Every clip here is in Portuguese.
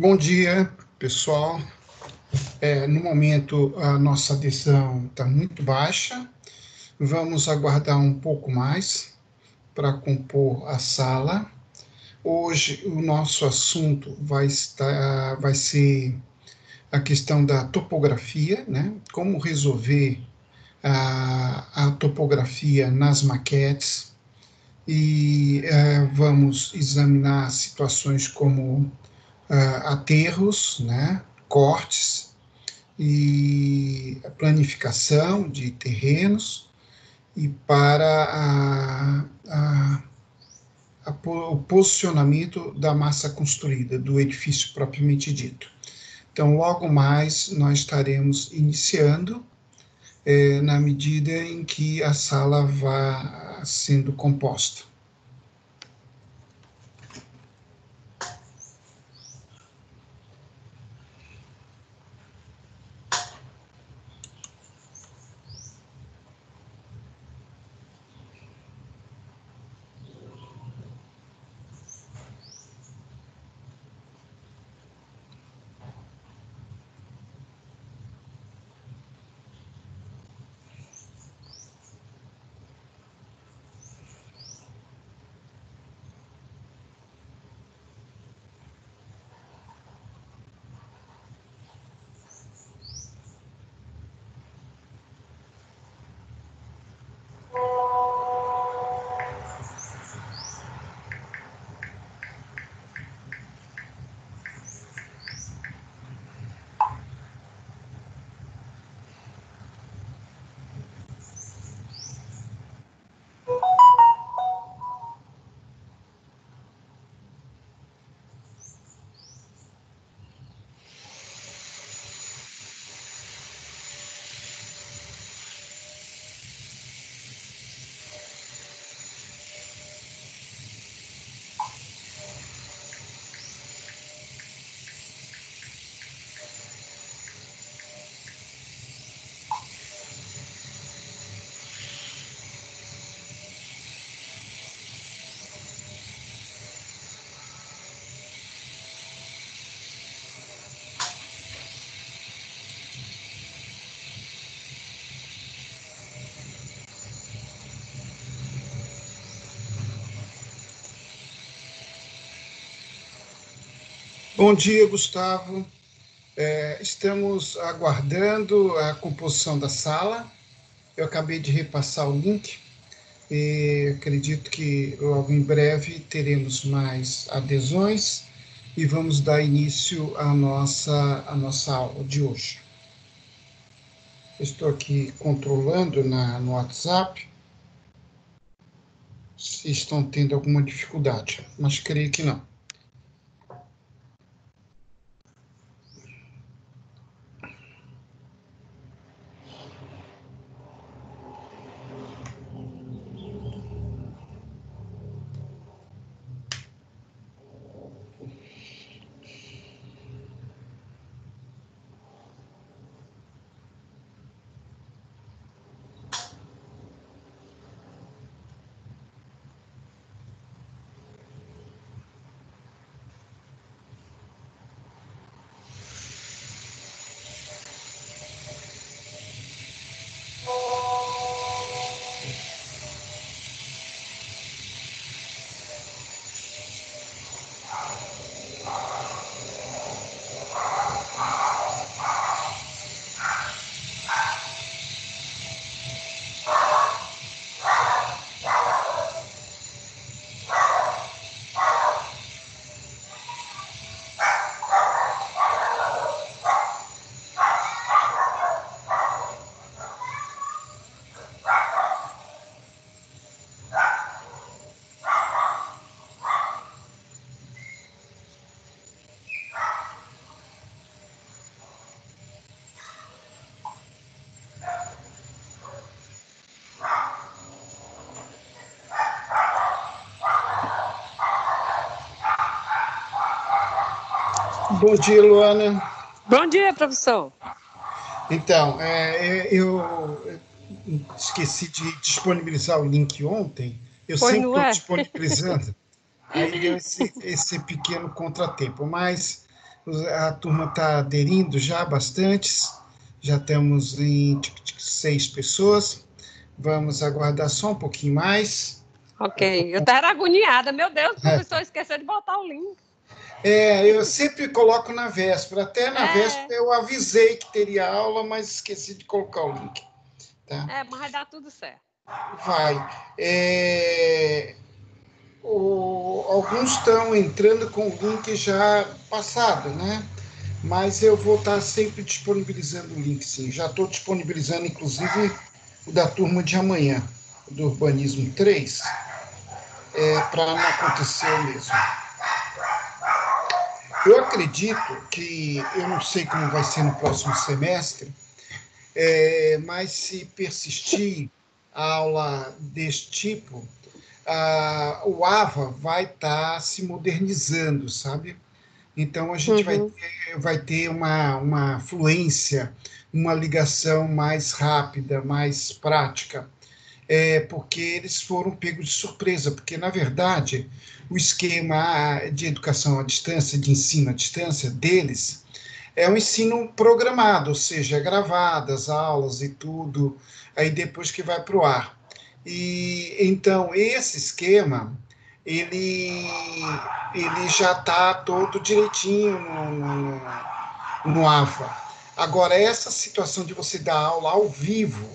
Bom dia, pessoal. No momento, a nossa adesão está muito baixa. Vamos aguardar um pouco mais para compor a sala. Hoje, o nosso assunto vai ser a questão da topografia, né? Como resolver a topografia nas maquetes. E vamos examinar situações como aterros, né? Cortes, e a planificação de terrenos e para o posicionamento da massa construída, do edifício propriamente dito. Então, logo mais, nós estaremos iniciando, na medida em que a sala vá sendo composta. Bom dia, Gustavo. Estamos aguardando a composição da sala. Eu acabei de repassar o link e acredito que logo em breve teremos mais adesões e vamos dar início à nossa aula de hoje. Estou aqui controlando no WhatsApp se estão tendo alguma dificuldade, mas creio que não. Bom dia, Luana. Bom dia, professor. Então, eu esqueci de disponibilizar o link ontem. Eu Pois sempre não estou é? disponibilizando. Aí deu esse pequeno contratempo. Mas A turma está aderindo já bastante, já estamos em 6 pessoas. Vamos aguardar só um pouquinho mais. Ok, eu estava agoniada. Meu Deus, o professor esqueceu de botar o link. Eu sempre coloco na véspera. Até na véspera eu avisei que teria aula, mas esqueci de colocar o link. Tá? Mas vai dar tudo certo. Vai. Alguns estão entrando com o link já passado, né? Mas eu vou estar sempre disponibilizando o link, sim. Já estou disponibilizando, inclusive, o da turma de amanhã, do Urbanismo 3, para não acontecer o mesmo. Eu acredito que, eu não sei como vai ser no próximo semestre, mas se persistir a aula deste tipo, o AVA vai estar se modernizando, sabe? Então, a gente vai ter uma fluência, uma ligação mais rápida, mais prática, porque eles foram pegos de surpresa, porque, na verdade, o esquema de educação à distância, de ensino à distância deles, é um ensino programado, ou seja, gravadas, aulas e tudo, aí depois que vai para o ar. E então esse esquema ele já está todo direitinho no AFA. Agora, essa situação de você dar aula ao vivo,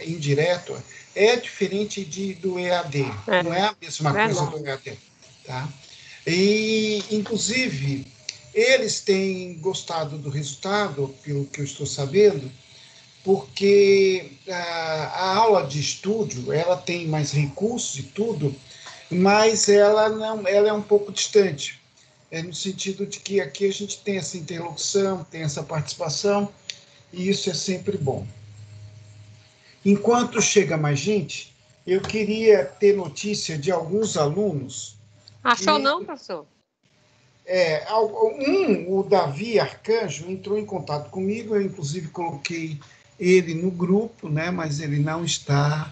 em direto, é diferente do EAD. Não é a mesma coisa do EAD. Tá? E, inclusive, eles têm gostado do resultado, pelo que eu estou sabendo, porque a aula de estúdio ela tem mais recursos e tudo, mas ela é um pouco distante, no sentido de que aqui a gente tem essa interlocução, tem essa participação, e isso é sempre bom. Enquanto chega mais gente, eu queria ter notícia de alguns alunos. Achou não, professor? O Davi Arcanjo entrou em contato comigo, eu inclusive coloquei ele no grupo, né, mas ele não está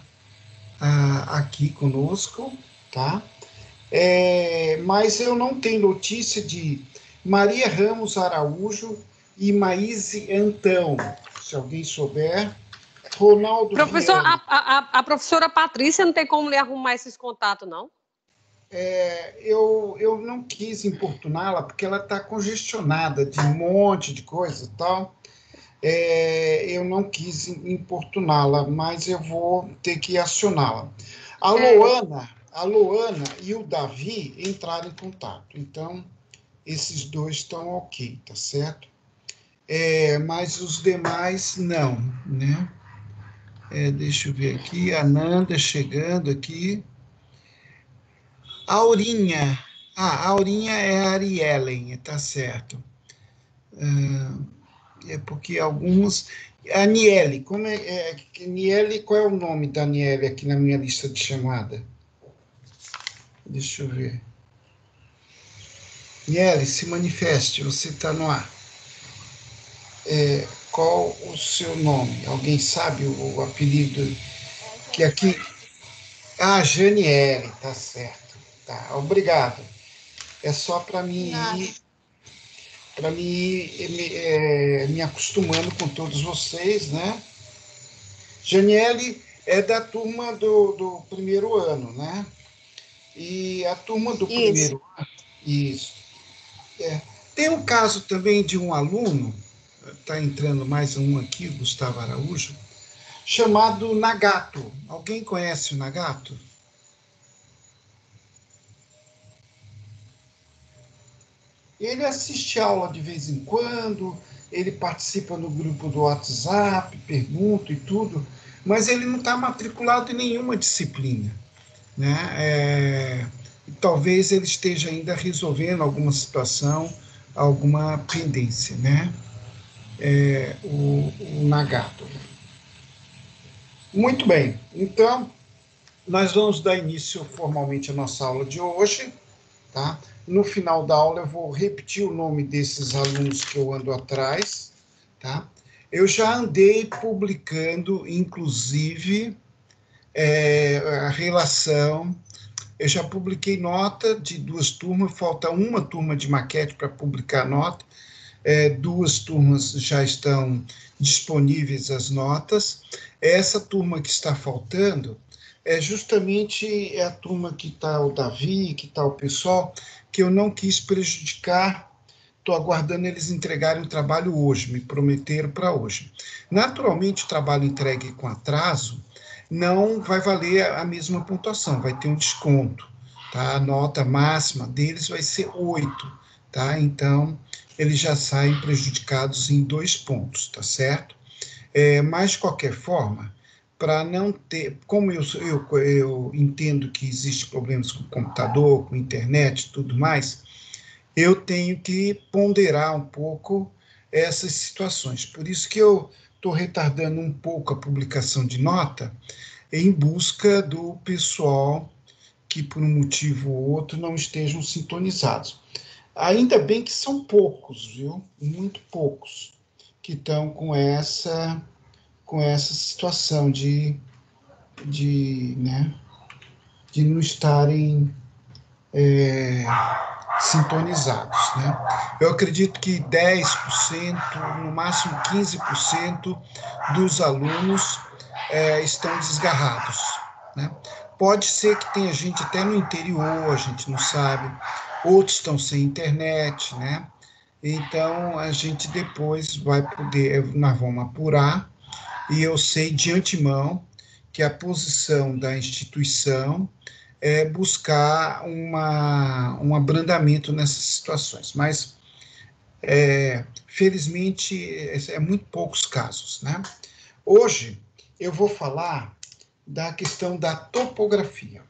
aqui conosco, tá? Mas eu não tenho notícia de Maria Ramos Araújo e Maíse Antão, se alguém souber. Ronaldo Professor, Viana. a professora Patrícia não tem como lhe arrumar esses contatos, não? Eu não quis importuná-la porque ela está congestionada de um monte de coisa e tal. Eu não quis importuná-la, mas eu vou ter que acioná-la. A Loana e o Davi entraram em contato, então esses dois estão ok, tá certo? Mas os demais não, né? Deixa eu ver aqui, a Nanda chegando aqui. Aurinha. A Aurinha é a Ariellen, tá certo. Porque alguns. A Niele, Niele, qual é o nome da Niele aqui na minha lista de chamada? Deixa eu ver. Niele, se manifeste, você está no ar. Qual o seu nome? Alguém sabe o apelido? Que aqui. Janiele, tá certo. Tá, obrigado. É só para mim ir me acostumando com todos vocês, né? Janiele é da turma do primeiro ano, né? E a turma do primeiro ano, isso. Tem um caso também de um aluno, está entrando mais um aqui, Gustavo Araújo, chamado Nagato. Alguém conhece o Nagato? Ele assiste aula de vez em quando, ele participa no grupo do WhatsApp, pergunta e tudo, mas ele não está matriculado em nenhuma disciplina, né? Talvez ele esteja ainda resolvendo alguma situação, alguma pendência, né? O Nagato. Muito bem, então nós vamos dar início formalmente à nossa aula de hoje, tá? No final da aula eu vou repetir o nome desses alunos que eu ando atrás, tá? Eu já andei publicando, inclusive, a relação Eu já publiquei nota de 2 turmas, falta uma turma de maquete para publicar nota. 2 turmas já estão disponíveis as notas. Essa turma que está faltando é justamente a turma que está o Davi, que está o pessoal, que eu não quis prejudicar. Estou aguardando eles entregarem o trabalho hoje, me prometeram para hoje. Naturalmente, o trabalho entregue com atraso não vai valer a mesma pontuação, vai ter um desconto. Tá? A nota máxima deles vai ser 8. Tá? Então, eles já saem prejudicados em 2 pontos, tá certo? Mas, de qualquer forma, para não ter, como eu entendo que existem problemas com o computador, com a internet e tudo mais, eu tenho que ponderar um pouco essas situações. Por isso que eu estou retardando um pouco a publicação de nota em busca do pessoal que, por um motivo ou outro, não estejam sintonizados. Ainda bem que são poucos, viu? Muito poucos, que estão com essa situação né, de não estarem sintonizados. Né? Eu acredito que 10%, no máximo 15% dos alunos estão desgarrados. Né? Pode ser que tenha gente até no interior, a gente não sabe, outros estão sem internet, né? Então, a gente depois vai poder, nós vamos apurar, e eu sei de antemão que a posição da instituição é buscar um abrandamento nessas situações, mas, felizmente, muito poucos casos, né? Hoje, eu vou falar da questão da topografia.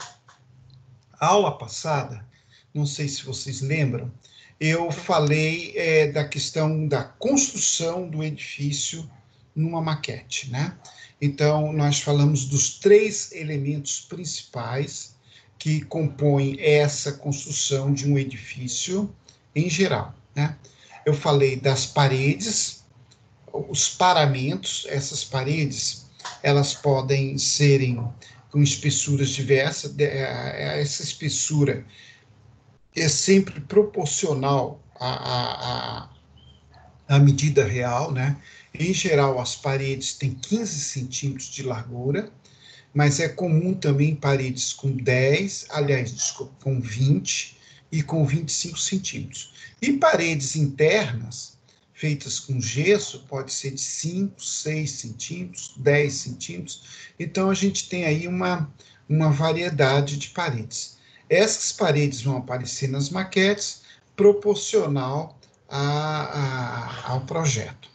A aula passada, não sei se vocês lembram, eu falei da questão da construção do edifício numa maquete, né? Então, nós falamos dos 3 elementos principais que compõem essa construção de um edifício em geral, né? Eu falei das paredes, os paramentos, essas paredes, elas podem serem com espessuras diversas, essa espessura é sempre proporcional à medida real, né? Em geral, as paredes têm 15 centímetros de largura, mas é comum também paredes com 10, aliás, desculpa, com 20 e com 25 centímetros. E paredes internas, feitas com gesso, pode ser de 5, 6 centímetros, 10 centímetros. Então, a gente tem aí uma variedade de paredes. Essas paredes vão aparecer nas maquetes, proporcional ao projeto.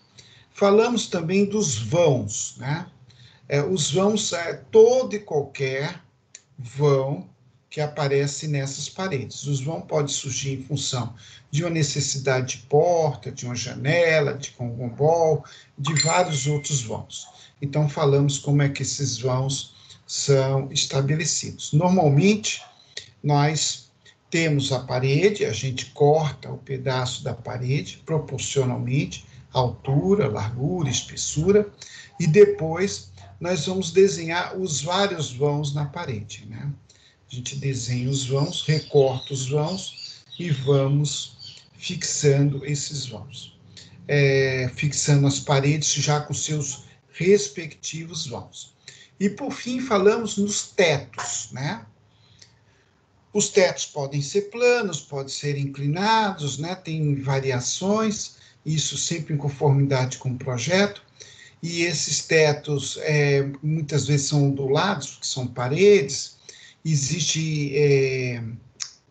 Falamos também dos vãos, né? Os vãos, todo e qualquer vão que aparece nessas paredes. Os vãos podem surgir em função de uma necessidade de porta, de uma janela, de congombol, de vários outros vãos. Então, falamos como é que esses vãos são estabelecidos. Normalmente, nós temos a parede, a gente corta o pedaço da parede proporcionalmente, altura, largura, espessura, e depois nós vamos desenhar os vários vãos na parede, né? A gente desenha os vãos, recorta os vãos e vamos fixando esses vãos. Fixando as paredes já com seus respectivos vãos. E, por fim, falamos nos tetos, né? Os tetos podem ser planos, podem ser inclinados, né? Tem variações, isso sempre em conformidade com o projeto. E esses tetos, muitas vezes são ondulados, porque são paredes. Existem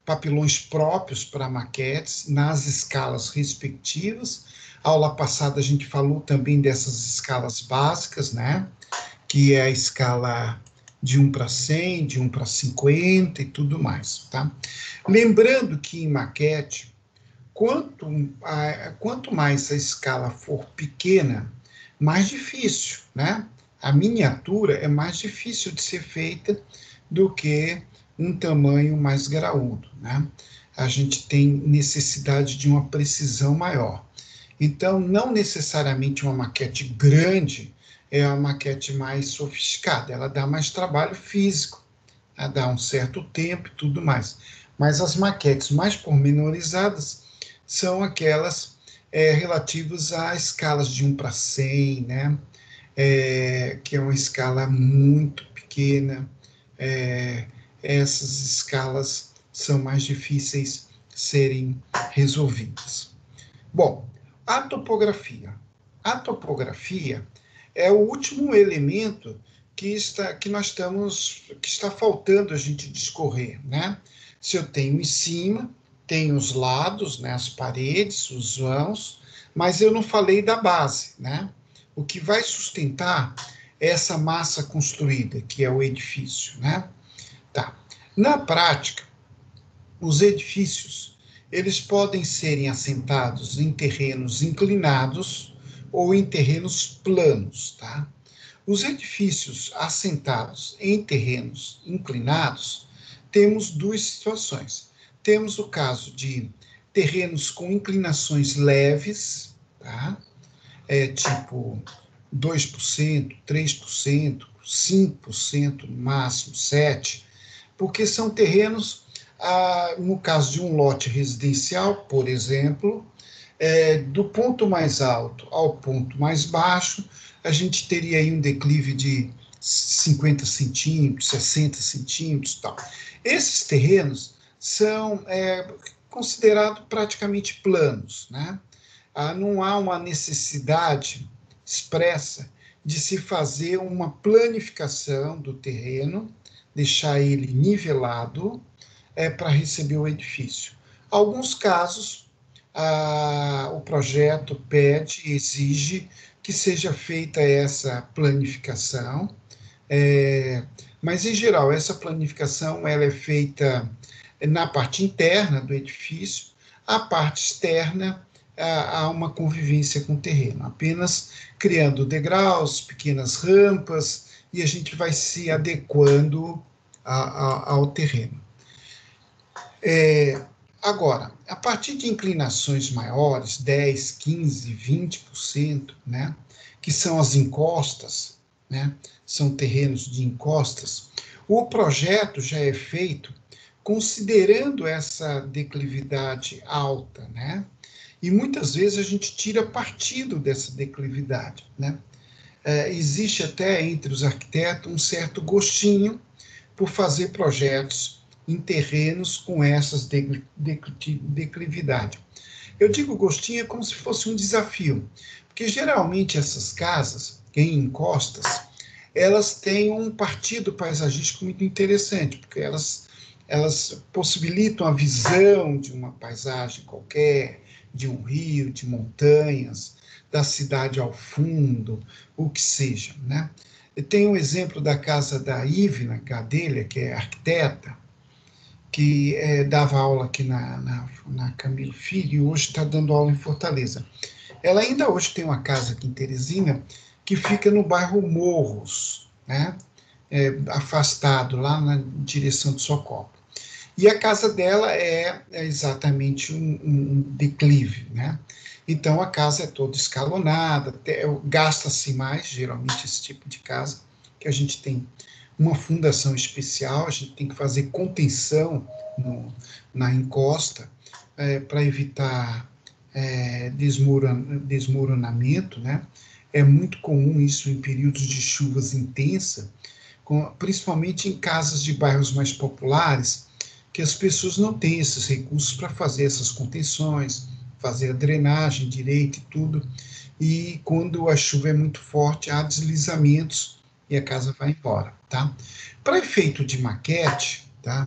papilões próprios para maquetes, nas escalas respectivas. A aula passada a gente falou também dessas escalas básicas, né? Que é a escala de 1 para 100, de 1 para 50 e tudo mais, tá? Lembrando que em maquete, quanto mais a escala for pequena, mais difícil, né? A miniatura é mais difícil de ser feita do que um tamanho mais graúdo, né? A gente tem necessidade de uma precisão maior. Então, não necessariamente uma maquete grande é uma maquete mais sofisticada, ela dá mais trabalho físico, a dar um certo tempo e tudo mais. Mas as maquetes mais pormenorizadas são aquelas relativas a escalas de 1/100, né? Que é uma escala muito pequena. Essas escalas são mais difíceis de serem resolvidas. Bom, a topografia. A topografia é o último elemento que está faltando a gente discorrer, né? Se eu tenho em cima, tenho os lados, né, as paredes, os vãos, mas eu não falei da base, né? O que vai sustentar essa massa construída, que é o edifício, né? Tá. Na prática, os edifícios, eles podem serem assentados em terrenos inclinados ou em terrenos planos, tá? Os edifícios assentados em terrenos inclinados, temos duas situações. Temos o caso de terrenos com inclinações leves, tá? Tipo 2%, 3%, 5% no máximo, 7%, porque são terrenos, no caso de um lote residencial, por exemplo, do ponto mais alto ao ponto mais baixo, a gente teria aí um declive de 50 centímetros, 60 centímetros e tal. Esses terrenos são considerados praticamente planos, né? Não há uma necessidade expressa de se fazer uma planificação do terreno, deixar ele nivelado para receber o edifício. Alguns casos, o projeto pede, exige que seja feita essa planificação, mas, em geral, essa planificação ela é feita na parte interna do edifício, a parte externa há uma convivência com o terreno, apenas criando degraus, pequenas rampas, e a gente vai se adequando ao terreno. Agora, a partir de inclinações maiores, 10, 15, 20%, né, que são as encostas, né, são terrenos de encostas, o projeto já é feito considerando essa declividade alta, né, e muitas vezes a gente tira partido dessa declividade, né. Existe até entre os arquitetos um certo gostinho por fazer projetos em terrenos com essas declividade. Eu digo gostinho como se fosse um desafio, porque geralmente essas casas em encostas, elas têm um partido paisagístico muito interessante, porque elas possibilitam a visão de uma paisagem qualquer, de um rio, de montanhas, da cidade ao fundo, o que seja, né? Tem um exemplo da casa da Ivna Gadelha, que é arquiteta, que dava aula aqui na Camilo Filho, e hoje está dando aula em Fortaleza. Ela ainda hoje tem uma casa aqui em Teresina, que fica no bairro Morros, né? Afastado, lá na direção de Socorro. E a casa dela é exatamente um declive, né? Então, a casa é toda escalonada, gasta-se mais, geralmente, esse tipo de casa, que a gente tem uma fundação especial, a gente tem que fazer contenção na encosta, para evitar desmoronamento, né? É muito comum isso em períodos de chuvas intensas, principalmente em casas de bairros mais populares, que as pessoas não têm esses recursos para fazer essas contenções, fazer a drenagem direita e tudo, e quando a chuva é muito forte, há deslizamentos e a casa vai embora, tá? Para efeito de maquete, tá?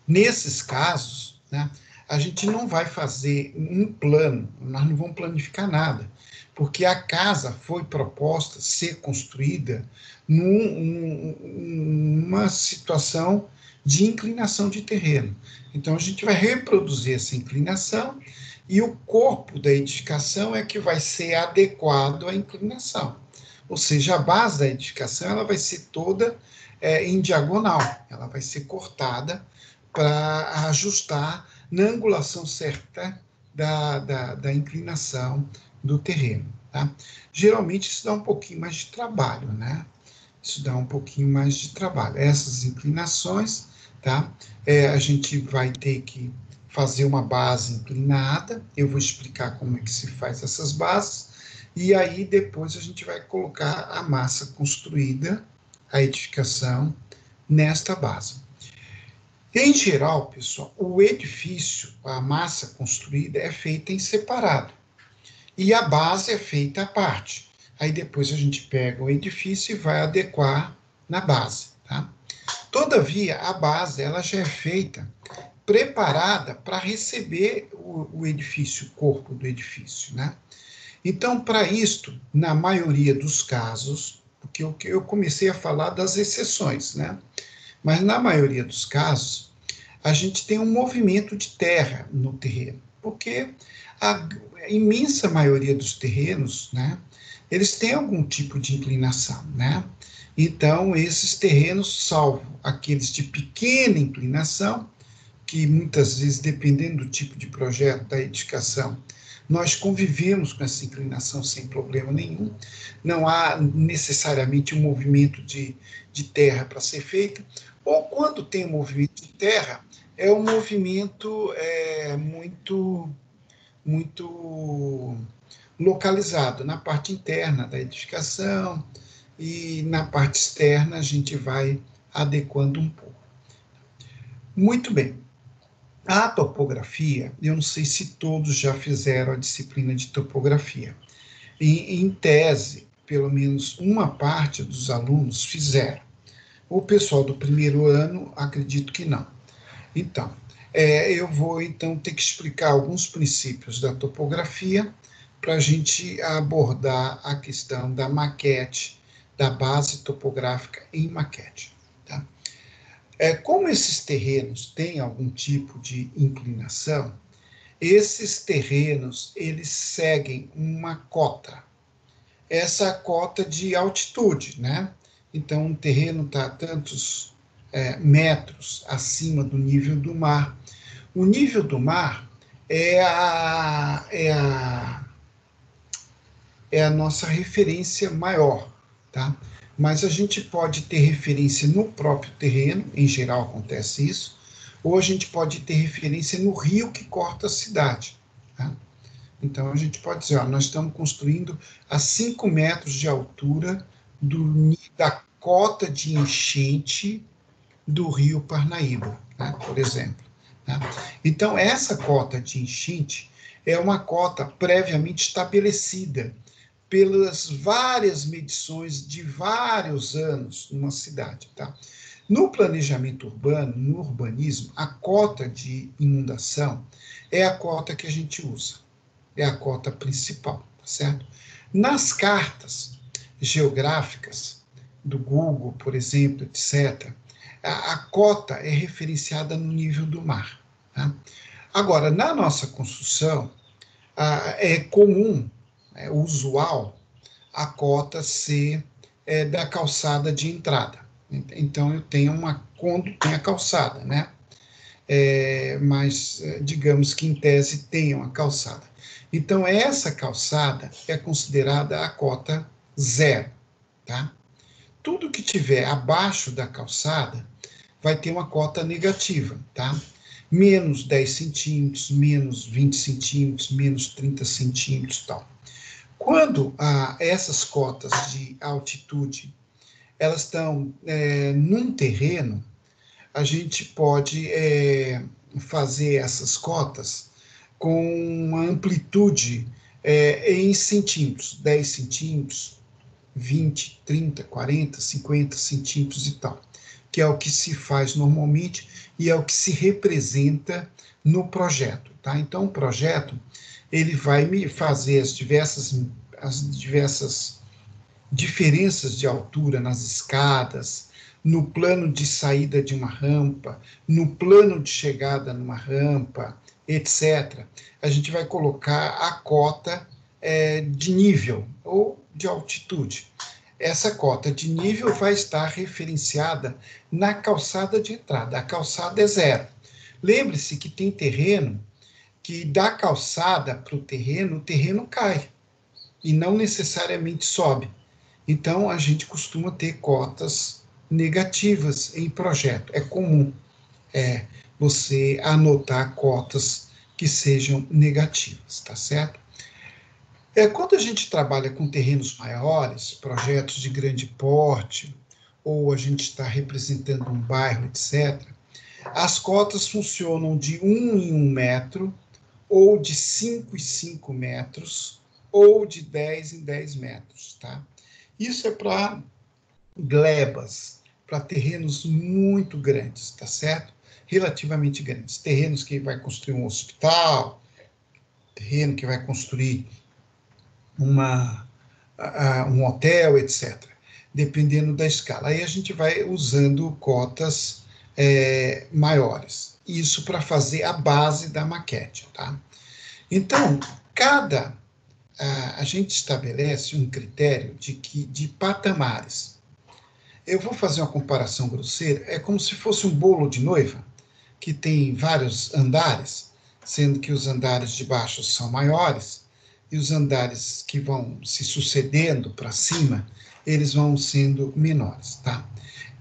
Nesses casos, né, a gente não vai fazer um plano, nós não vamos planificar nada, porque a casa foi proposta ser construída numa situação de inclinação de terreno. Então, a gente vai reproduzir essa inclinação e o corpo da edificação é que vai ser adequado à inclinação. Ou seja, a base da edificação ela vai ser toda em diagonal, ela vai ser cortada para ajustar na angulação certa da inclinação do terreno. Tá? Geralmente, isso dá um pouquinho mais de trabalho, né? Isso dá um pouquinho mais de trabalho. Essas inclinações, tá? A gente vai ter que fazer uma base inclinada, eu vou explicar como é que se faz essas bases, e aí depois a gente vai colocar a massa construída, a edificação, nesta base. Em geral, pessoal, o edifício, a massa construída, é feita em separado. E a base é feita à parte. Aí depois a gente pega o edifício e vai adequar na base, tá? Todavia, a base, ela já é feita, preparada para receber o edifício, o corpo do edifício, né? Então, para isto, na maioria dos casos, porque eu comecei a falar das exceções, né? Mas na maioria dos casos, a gente tem um movimento de terra no terreno, porque a imensa maioria dos terrenos, né, eles têm algum tipo de inclinação, né? Então, esses terrenos, salvo aqueles de pequena inclinação, que muitas vezes, dependendo do tipo de projeto da edificação, nós convivemos com essa inclinação sem problema nenhum, não há necessariamente um movimento de terra para ser feito, ou quando tem um movimento de terra, é um movimento muito localizado na parte interna da edificação, e na parte externa a gente vai adequando um pouco. Muito bem. A topografia, eu não sei se todos já fizeram a disciplina de topografia. Em tese, pelo menos uma parte dos alunos fizeram. O pessoal do primeiro ano, acredito que não. Então, eu vou então ter que explicar alguns princípios da topografia para a gente abordar a questão da maquete, da base topográfica em maquete. Tá? Como esses terrenos têm algum tipo de inclinação, esses terrenos, eles seguem uma cota. Essa cota de altitude, né? Então, um terreno está a tantos metros acima do nível do mar. O nível do mar é a nossa referência maior, tá? Mas a gente pode ter referência no próprio terreno, em geral acontece isso, ou a gente pode ter referência no rio que corta a cidade, tá? Então, a gente pode dizer, nós estamos construindo a 5 metros de altura da cota de enchente do rio Parnaíba, né, por exemplo. Né? Então, essa cota de enchente é uma cota previamente estabelecida pelas várias medições de vários anos numa cidade. Tá? No planejamento urbano, no urbanismo, a cota de inundação é a cota que a gente usa, é a cota principal, tá certo? Nas cartas geográficas do Google, por exemplo, etc., a cota é referenciada no nível do mar. Tá? Agora, na nossa construção, é comum, é usual, a cota ser da calçada de entrada. Então, eu tenho quando tem a calçada, né? Mas digamos que em tese tem uma calçada. Então, essa calçada é considerada a cota zero, tá? Tudo que tiver abaixo da calçada vai ter uma cota negativa, tá? Menos 10 centímetros, menos 20 centímetros, menos 30 centímetros e tal. Quando essas cotas de altitude, elas estão num terreno, a gente pode fazer essas cotas com uma amplitude em centímetros, 10 centímetros, 20, 30, 40, 50 centímetros e tal, que é o que se faz normalmente e é o que se representa no projeto, tá? Então, o projeto, ele vai me fazer as diversas diferenças de altura nas escadas, no plano de saída de uma rampa, no plano de chegada numa rampa, etc. A gente vai colocar a cota de nível ou de altitude. Essa cota de nível vai estar referenciada na calçada de entrada. A calçada é zero. Lembre-se que tem terreno que da calçada para o terreno cai e não necessariamente sobe. Então, a gente costuma ter cotas negativas em projeto. É comum você anotar cotas que sejam negativas, tá certo? Quando a gente trabalha com terrenos maiores, projetos de grande porte, ou a gente está representando um bairro, etc., as cotas funcionam de 1 em 1 metro, ou de 5 em 5 metros, ou de 10 em 10 metros, tá? Isso é para glebas, para terrenos muito grandes, tá certo? Relativamente grandes. Terrenos que vai construir um hospital, terreno que vai construir um hotel, etc. Dependendo da escala. Aí a gente vai usando cotas maiores. Isso para fazer a base da maquete, tá? Então, a gente estabelece um critério de patamares. Eu vou fazer uma comparação grosseira, é como se fosse um bolo de noiva, que tem vários andares, sendo que os andares de baixo são maiores, e os andares que vão se sucedendo para cima, eles vão sendo menores, tá?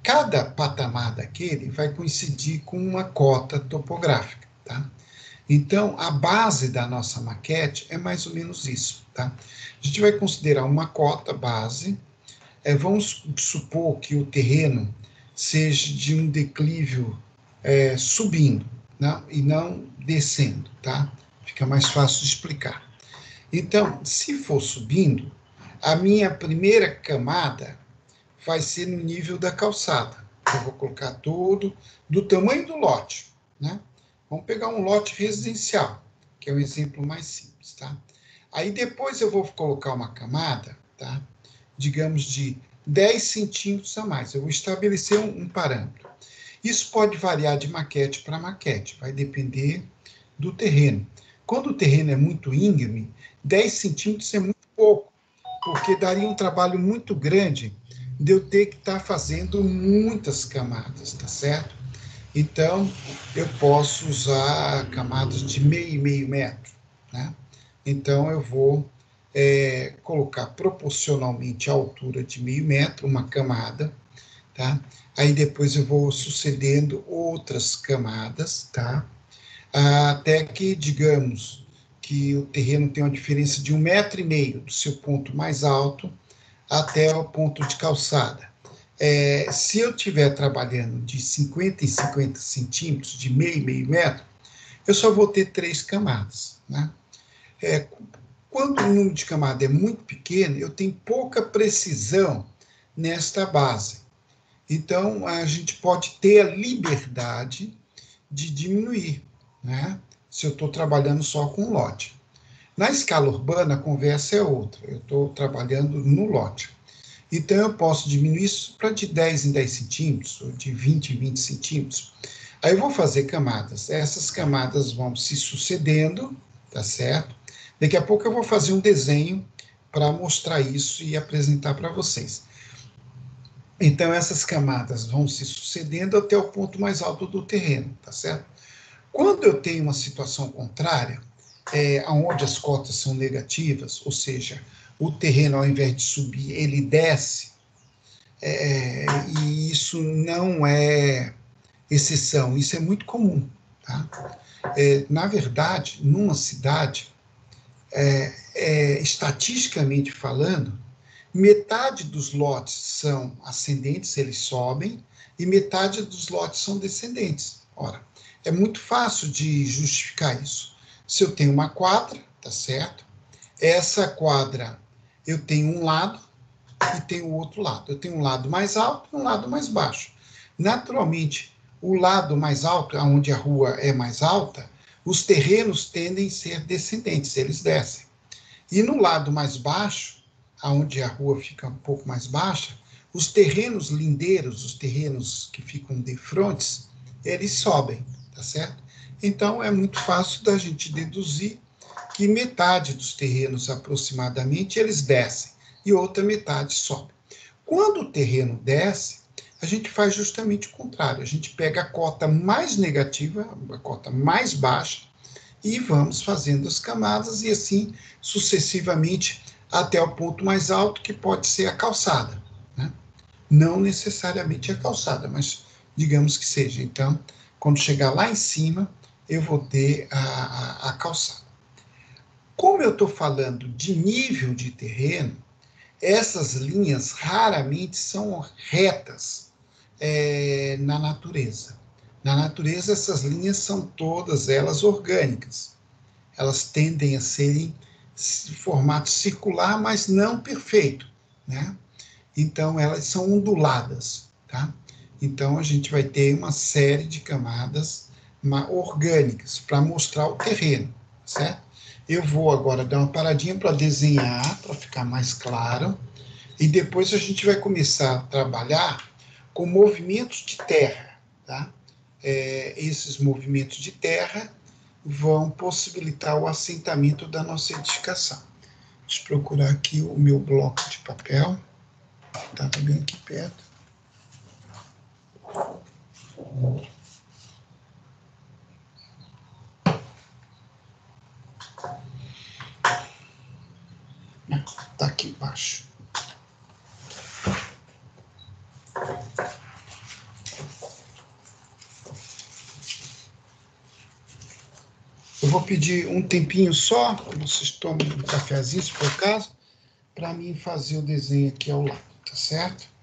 Cada patamar daquele vai coincidir com uma cota topográfica, tá? Então, a base da nossa maquete é mais ou menos isso, tá? A gente vai considerar uma cota base, vamos supor que o terreno seja de um declívio subindo, né? E não descendo, tá? Fica mais fácil de explicar. Então, se for subindo, a minha primeira camada vai ser no nível da calçada. Eu vou colocar tudo do tamanho do lote, né? Vamos pegar um lote residencial, que é o exemplo mais simples, tá? Aí depois eu vou colocar uma camada, tá? Digamos de 10 centímetros a mais. Eu vou estabelecer um parâmetro. Isso pode variar de maquete para maquete, vai depender do terreno. Quando o terreno é muito íngreme, 10 centímetros é muito pouco, porque daria um trabalho muito grande de eu ter que estar fazendo muitas camadas, tá certo? Então, eu posso usar camadas de meio metro, né? Então, eu vou colocar proporcionalmente à altura de 0,5 metro uma camada, tá? Aí depois eu vou sucedendo outras camadas, tá? Até que, digamos, que o terreno tem uma diferença de 1,5 metro do seu ponto mais alto até o ponto de calçada. Se eu estiver trabalhando de 50 em 50 centímetros, de meio metro, eu só vou ter 3 camadas, né? Quando o número de camadas é muito pequeno, eu tenho pouca precisão nesta base. Então, a gente pode ter a liberdade de diminuir, né? Se eu estou trabalhando só com lote. Na escala urbana, a conversa é outra. Eu estou trabalhando no lote. Então, eu posso diminuir isso para de 10 em 10 centímetros, ou de 20 em 20 centímetros. Aí eu vou fazer camadas. Essas camadas vão se sucedendo, tá certo? Daqui a pouco eu vou fazer um desenho para mostrar isso e apresentar para vocês. Então, essas camadas vão se sucedendo até o ponto mais alto do terreno, tá certo? Quando eu tenho uma situação contrária, onde as cotas são negativas, ou seja, o terreno, ao invés de subir, ele desce, e isso não é exceção, isso é muito comum, tá? Na verdade, numa cidade, estatisticamente falando, metade dos lotes são ascendentes, eles sobem, e metade dos lotes são descendentes. Ora, é muito fácil de justificar isso. Se eu tenho uma quadra, tá certo? Essa quadra, eu tenho um lado e tenho o outro lado. Eu tenho um lado mais alto e um lado mais baixo. Naturalmente, o lado mais alto, onde a rua é mais alta, os terrenos tendem a ser descendentes, eles descem. E no lado mais baixo, onde a rua fica um pouco mais baixa, os terrenos lindeiros, os terrenos que ficam de frontes, eles sobem, tá certo? Então, é muito fácil da gente deduzir que metade dos terrenos, aproximadamente, eles descem, e outra metade sobe. Quando o terreno desce, a gente faz justamente o contrário. A gente pega a cota mais negativa, a cota mais baixa, e vamos fazendo as camadas, e assim, sucessivamente, até o ponto mais alto, que pode ser a calçada, né? Não necessariamente a calçada, mas digamos que seja. Então, quando chegar lá em cima, eu vou ter a calçada. Como eu estou falando de nível de terreno, essas linhas raramente são retas na natureza. Na natureza, essas linhas são todas elas orgânicas. Elas tendem a serem formato circular, mas não perfeito, né? Então, elas são onduladas, tá? Então, a gente vai ter uma série de camadas orgânicas para mostrar o terreno, certo? Eu vou agora dar uma paradinha para desenhar, para ficar mais claro, e depois a gente vai começar a trabalhar com movimentos de terra, tá? Esses movimentos de terra vão possibilitar o assentamento da nossa edificação. Deixa eu procurar aqui o meu bloco de papel, estava bem aqui perto. Está aqui embaixo. Eu vou pedir um tempinho só, para vocês tomem um cafezinho, se for o caso, para mim fazer o desenho aqui ao lado, tá certo?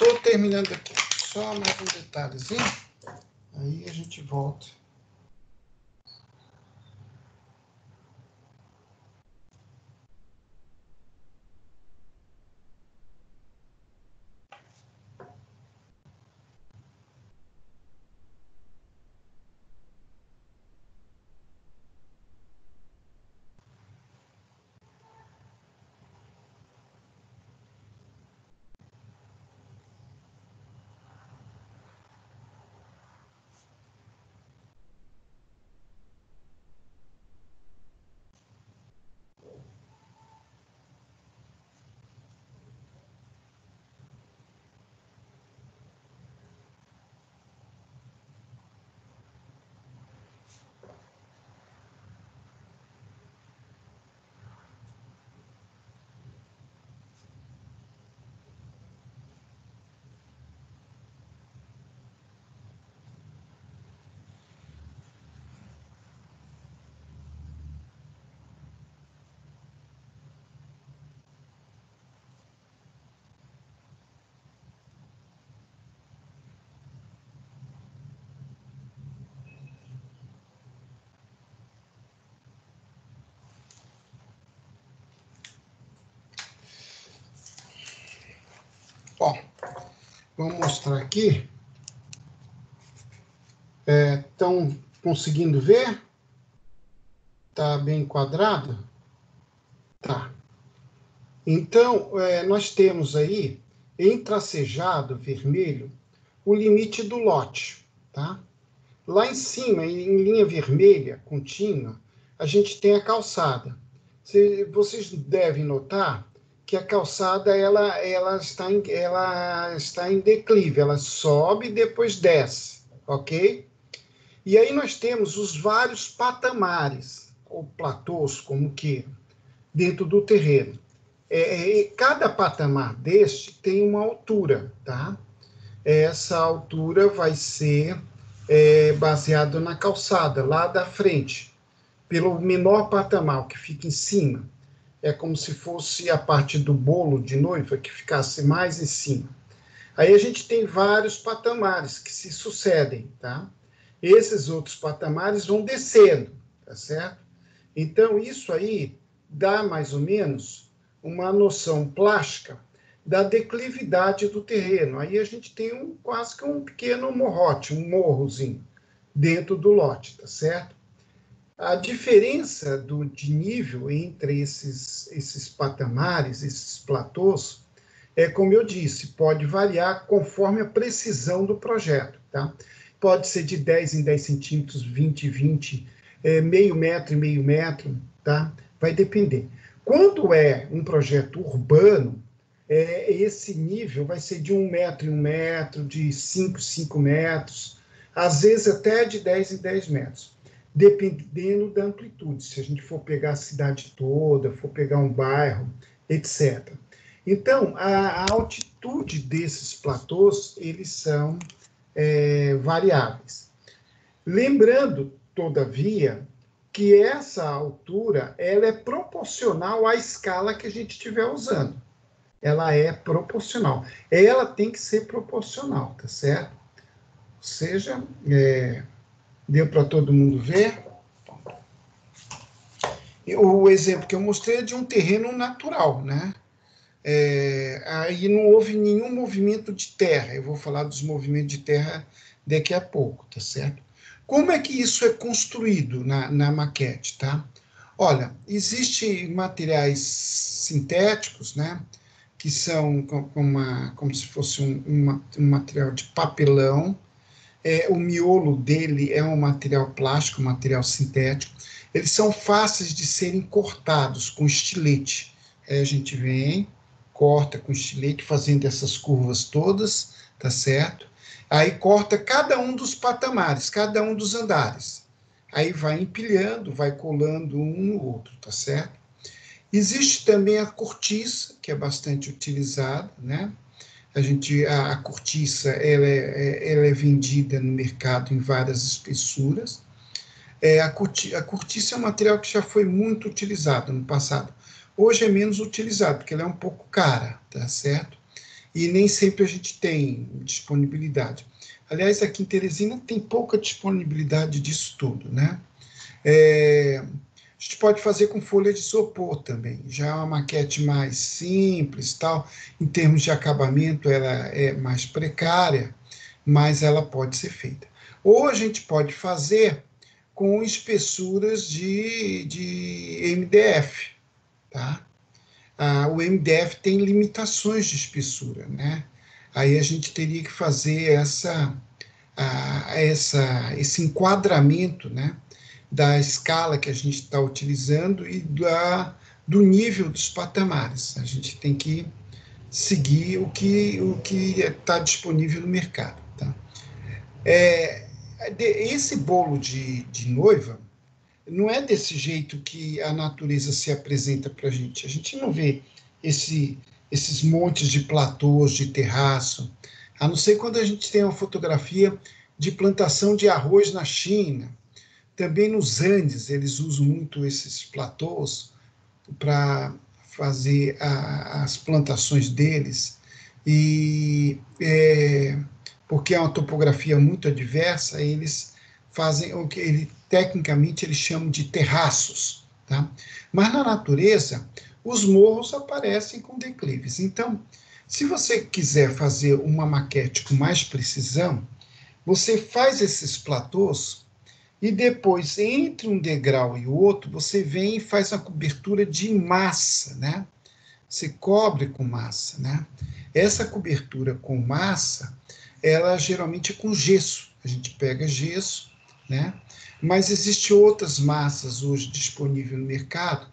Estou terminando aqui. Só mais um detalhezinho. Aí a gente volta. Ó, vamos mostrar aqui. Estão conseguindo ver? Tá bem enquadrado? Tá. Então, nós temos aí, em tracejado vermelho, o limite do lote, tá? Lá em cima, em linha vermelha contínua, a gente tem a calçada. Vocês devem notar que a calçada ela está em declive, ela sobe e depois desce, ok? E aí nós temos os vários patamares, ou platôs, como que, dentro do terreno. Cada patamar deste tem uma altura, tá? Essa altura vai ser baseada na calçada, lá da frente, pelo menor patamar, que fica em cima. É como se fosse a parte do bolo de noiva que ficasse mais em cima. Aí a gente tem vários patamares que se sucedem, tá? Esses outros patamares vão descendo, tá certo? Então, isso aí dá mais ou menos uma noção plástica da declividade do terreno. Aí a gente tem quase que um pequeno morrote, um morrozinho dentro do lote, tá certo? A diferença de nível entre esses patamares, esses platôs, como eu disse, pode variar conforme a precisão do projeto, tá? Pode ser de 10 em 10 centímetros, 20 em 20, meio metro em meio metro, tá? Vai depender. Quando é um projeto urbano, esse nível vai ser de 1 metro em 1 metro, de 5 em 5 metros, às vezes até de 10 em 10 metros, dependendo da amplitude, se a gente for pegar a cidade toda, for pegar um bairro, etc. Então, a altitude desses platôs, eles são variáveis. Lembrando, todavia, que essa altura ela é proporcional à escala que a gente estiver usando. Ela é proporcional. Ela tem que ser proporcional, tá certo? Ou seja, deu para todo mundo ver? O exemplo que eu mostrei é de um terreno natural, né? Aí não houve nenhum movimento de terra. Eu vou falar dos movimentos de terra daqui a pouco, tá certo? Como é que isso é construído na maquete, tá? Olha, existem materiais sintéticos, né? Que são como se fosse um material de papelão. O miolo dele é um material plástico, um material sintético. Eles são fáceis de serem cortados com estilete. Aí a gente vem, corta com estilete, fazendo essas curvas todas, tá certo? Aí corta cada um dos patamares, cada um dos andares. Aí vai empilhando, vai colando um no outro, tá certo? Existe também a cortiça, que é bastante utilizada, né? A cortiça ela é vendida no mercado em várias espessuras. A cortiça é um material que já foi muito utilizado no passado. Hoje é menos utilizado, porque ela é um pouco cara, tá certo? E nem sempre a gente tem disponibilidade. Aliás, aqui em Teresina tem pouca disponibilidade disso tudo, né? A gente pode fazer com folha de isopor também, já é uma maquete mais simples, tal. Em termos de acabamento, ela é mais precária, mas ela pode ser feita. Ou a gente pode fazer com espessuras de MDF, tá? O MDF tem limitações de espessura, né? Aí a gente teria que fazer esse enquadramento, né, da escala que a gente está utilizando e do nível dos patamares. A gente tem que seguir o que está disponível no mercado. Tá? Esse bolo de noiva não é desse jeito que a natureza se apresenta para a gente. A gente não vê esses montes de platôs, de terraço, a não ser quando a gente tem uma fotografia de plantação de arroz na China. Também nos Andes, eles usam muito esses platôs para fazer as plantações deles, e porque é uma topografia muito adversa, eles fazem o que tecnicamente eles chamam de terraços, tá? Mas na natureza, os morros aparecem com declives. Então, se você quiser fazer uma maquete com mais precisão, você faz esses platôs e depois, entre um degrau e o outro, você vem e faz uma cobertura de massa, né? Você cobre com massa, né? Essa cobertura com massa, ela geralmente é com gesso. A gente pega gesso, né? Mas existem outras massas hoje disponíveis no mercado.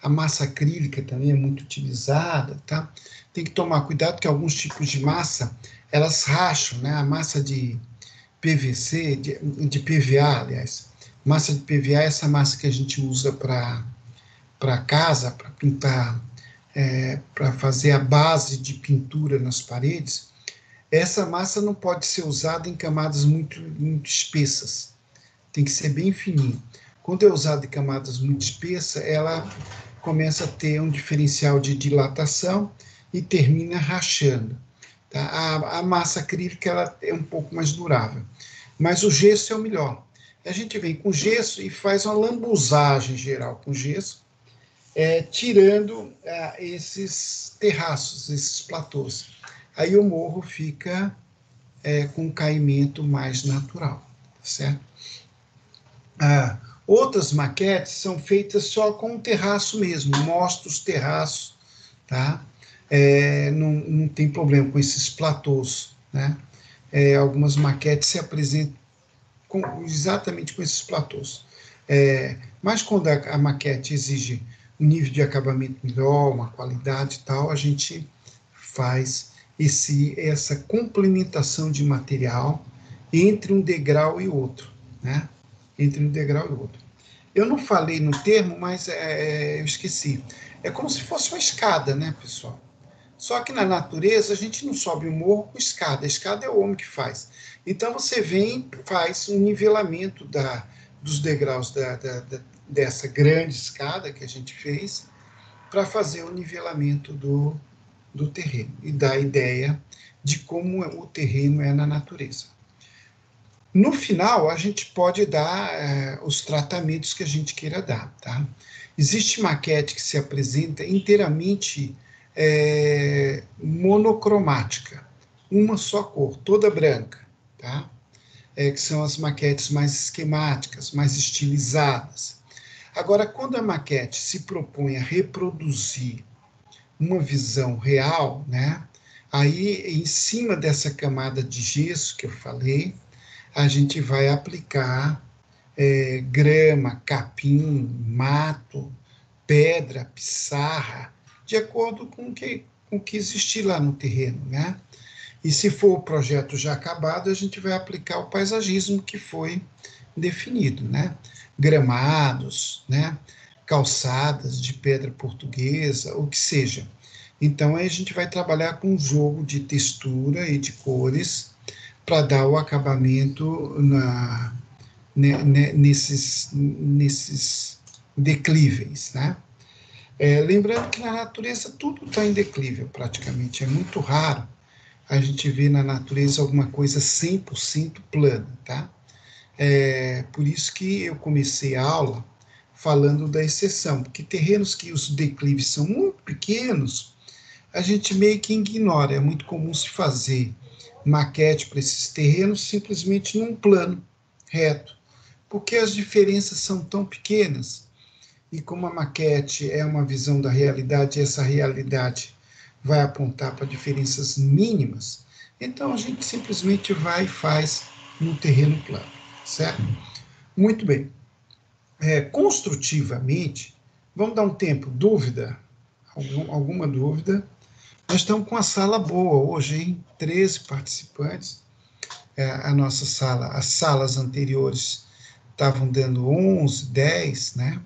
A massa acrílica também é muito utilizada, tá? Tem que tomar cuidado que alguns tipos de massa, elas racham, né? A massa de PVC, de PVA, aliás. Massa de PVA é essa massa que a gente usa para casa, para pintar, para fazer a base de pintura nas paredes. Essa massa não pode ser usada em camadas muito, muito espessas. Tem que ser bem fininha. Quando é usada em camadas muito espessas, ela começa a ter um diferencial de dilatação e termina rachando. Tá? A massa acrílica ela é um pouco mais durável, mas o gesso é o melhor. A gente vem com gesso e faz uma lambuzagem geral com gesso, tirando esses terraços, esses platôs. Aí o morro fica com um caimento mais natural, certo? Outras maquetes são feitas só com o terraço mesmo, mostra os terraços, tá? Não tem problema com esses platôs, né? Algumas maquetes se apresentam exatamente com esses platôs. Mas quando a maquete exige um nível de acabamento melhor, uma qualidade e tal, a gente faz essa complementação de material entre um degrau e outro, né? Entre um degrau e outro. Eu não falei no termo, mas eu esqueci. É como se fosse uma escada, né, pessoal? Só que na natureza a gente não sobe o morro com escada. A escada é o homem que faz. Então você vem, faz um nivelamento dos degraus dessa grande escada que a gente fez para fazer o nivelamento do terreno e dar a ideia de como o terreno é na natureza. No final, a gente pode dar os tratamentos que a gente queira dar, tá? Existe maquete que se apresenta inteiramente monocromática, uma só cor, toda branca, tá? Que são as maquetes mais esquemáticas, mais estilizadas. Agora, quando a maquete se propõe a reproduzir uma visão real, né? Aí, em cima dessa camada de gesso que eu falei, a gente vai aplicar grama, capim, mato, pedra, pissarra, de acordo com o que existir lá no terreno, né? E se for o projeto já acabado, a gente vai aplicar o paisagismo que foi definido, né? Gramados, né? Calçadas de pedra portuguesa, o que seja. Então, aí a gente vai trabalhar com um jogo de textura e de cores para dar o acabamento nesses declíveis, né? Lembrando que na natureza tudo está em declive praticamente, é muito raro a gente ver na natureza alguma coisa 100% plana, tá? Por isso que eu comecei a aula falando da exceção, porque terrenos que os declives são muito pequenos, a gente meio que ignora, é muito comum se fazer maquete para esses terrenos simplesmente num plano reto, porque as diferenças são tão pequenas, e como a maquete é uma visão da realidade, essa realidade vai apontar para diferenças mínimas, então a gente simplesmente vai e faz no terreno plano, certo? Muito bem. Construtivamente, vamos dar um tempo, dúvida? Alguma dúvida? Nós estamos com a sala boa hoje, hein? 13 participantes. A nossa sala, as salas anteriores estavam dando 11, 10, né?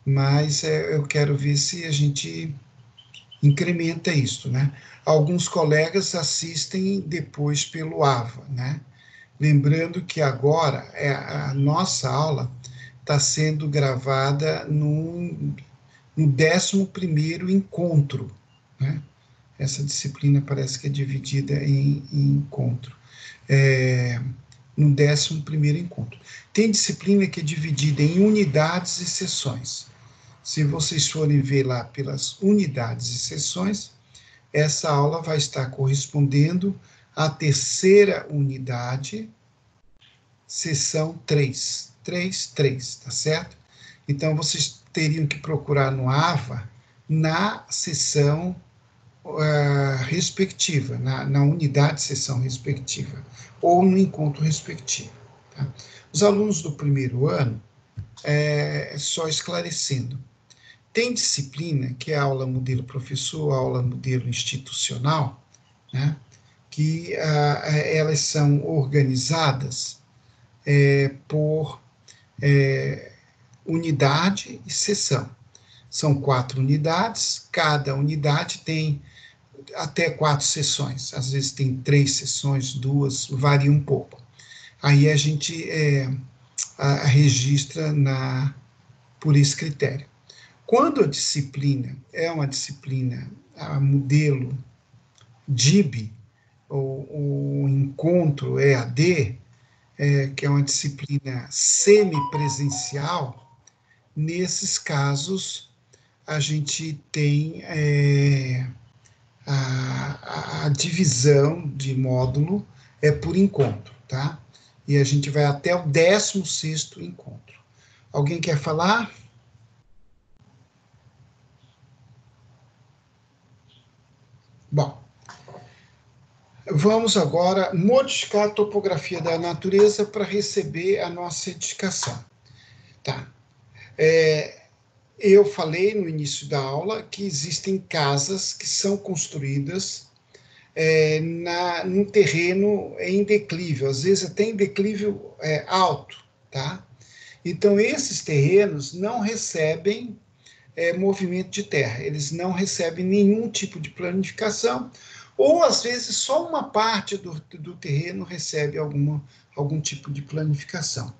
Mas eu quero ver se a gente incrementa isso, né? Alguns colegas assistem depois pelo AVA, né? Lembrando que agora a nossa aula está sendo gravada no 11º encontro, né? Essa disciplina parece que é dividida em encontro. No 11º encontro. Tem disciplina que é dividida em unidades e sessões. Se vocês forem ver lá pelas unidades e sessões, essa aula vai estar correspondendo à 3ª unidade, sessão 3. 3, tá certo? Então, vocês teriam que procurar no AVA na sessão respectiva, na unidade sessão respectiva, ou no encontro respectivo. Tá? Os alunos do primeiro ano, só esclarecendo, tem disciplina, que é a aula modelo professor, a aula modelo institucional, né, que elas são organizadas por unidade e sessão. São 4 unidades, cada unidade tem até 4 sessões, às vezes tem 3 sessões, 2, varia um pouco. Aí a gente registra por esse critério. Quando a disciplina é uma disciplina a modelo DIB, ou encontro EAD, que é uma disciplina semipresencial, nesses casos a gente tem a divisão de módulo por encontro, tá? E a gente vai até o 16º encontro. Alguém quer falar? Bom, vamos agora modificar a topografia da natureza para receber a nossa edificação. Tá. Eu falei no início da aula que existem casas que são construídas num terreno em declive, às vezes até em declive alto, tá? Então, esses terrenos não recebem movimento de terra, eles não recebem nenhum tipo de planificação, ou às vezes só uma parte do terreno recebe algum tipo de planificação.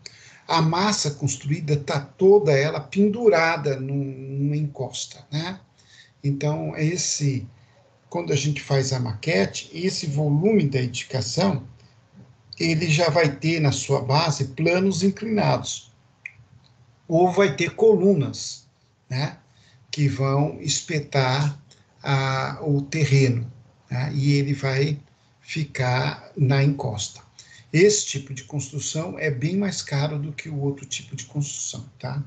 A massa construída está toda ela pendurada numa encosta, né? Então, quando a gente faz a maquete, esse volume da edificação, ele já vai ter na sua base planos inclinados, ou vai ter colunas, né, que vão espetar o terreno, né, e ele vai ficar na encosta. Esse tipo de construção é bem mais caro do que o outro tipo de construção, tá?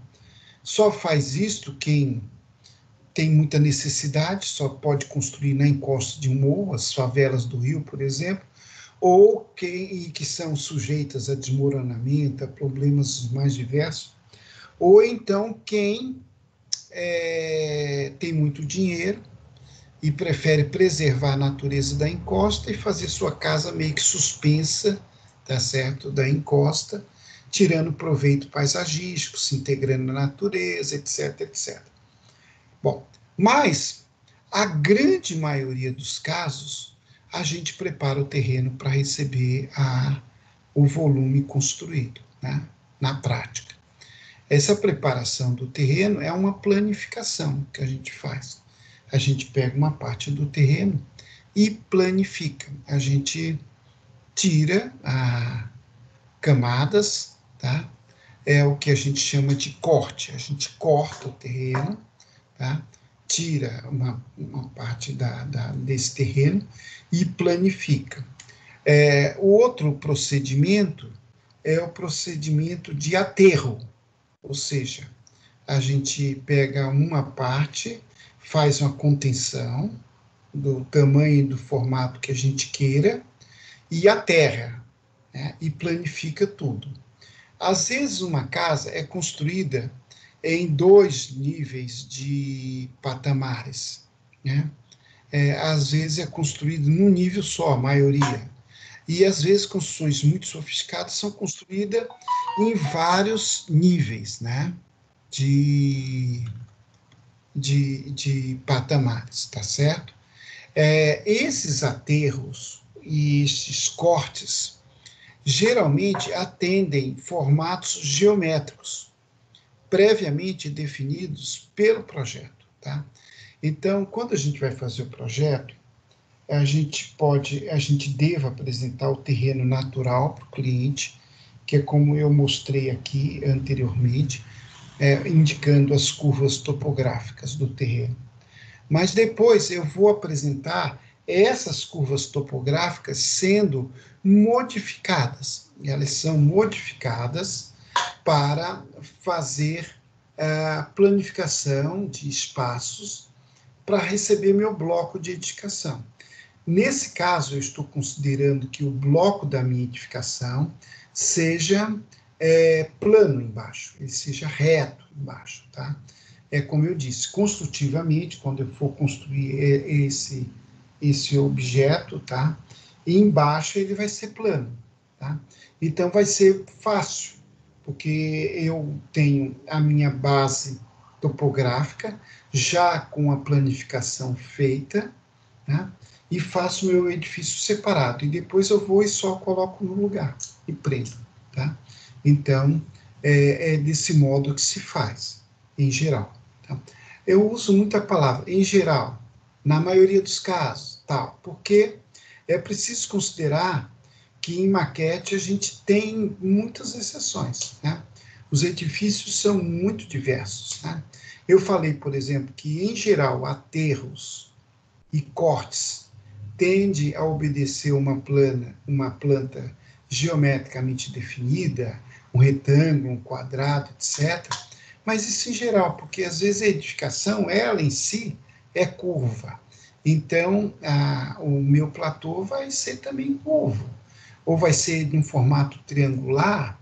Só faz isto quem tem muita necessidade, só pode construir na encosta de um morro, as favelas do Rio, por exemplo, ou que são sujeitas a desmoronamento, a problemas mais diversos, ou então quem mas tem muito dinheiro e prefere preservar a natureza da encosta e fazer sua casa meio que suspensa, tá certo, da encosta, tirando proveito paisagístico, se integrando na natureza, etc, etc. Bom, mas a grande maioria dos casos, a gente prepara o terreno para receber o volume construído, né, na prática. Essa preparação do terreno é uma planificação que a gente faz. A gente pega uma parte do terreno e planifica. A gente tira camadas, tá? É o que a gente chama de corte. A gente corta o terreno, tá? Tira uma parte desse terreno e planifica. O outro procedimento é o procedimento de aterro, ou seja, a gente pega uma parte, faz uma contenção do tamanho e do formato que a gente queira e aterra, né, e planifica tudo. Às vezes uma casa é construída em 2 níveis de patamares, né? Às vezes é construído num nível só, a maioria. E às vezes construções muito sofisticadas são construídas em vários níveis, né? De patamares, tá certo? Esses aterros e esses cortes geralmente atendem formatos geométricos previamente definidos pelo projeto, tá? Então, quando a gente vai fazer o projeto, a gente deve apresentar o terreno natural para o cliente, que é como eu mostrei aqui anteriormente, indicando as curvas topográficas do terreno. Mas depois eu vou apresentar essas curvas topográficas sendo modificadas. Elas são modificadas para fazer a planificação de espaços para receber meu bloco de edificação. Nesse caso, eu estou considerando que o bloco da minha edificação seja plano embaixo, ele seja reto embaixo, tá? Como eu disse, construtivamente, quando eu for construir esse objeto, tá? E embaixo ele vai ser plano, tá? Então vai ser fácil, porque eu tenho a minha base topográfica já com a planificação feita, né? E faço meu edifício separado, e depois eu vou e só coloco no lugar, e prendo, tá? Então, é desse modo que se faz, em geral. Tá? Eu uso muito a palavra em geral, na maioria dos casos, tal, porque é preciso considerar que em maquete a gente tem muitas exceções, né? Os edifícios são muito diversos, né? Eu falei, por exemplo, que em geral aterros e cortes tende a obedecer uma planta geometricamente definida, um retângulo, um quadrado, etc. Mas isso em geral, porque às vezes a edificação, ela em si, é curva. Então, o meu platô vai ser também curvo. Ou vai ser de um formato triangular.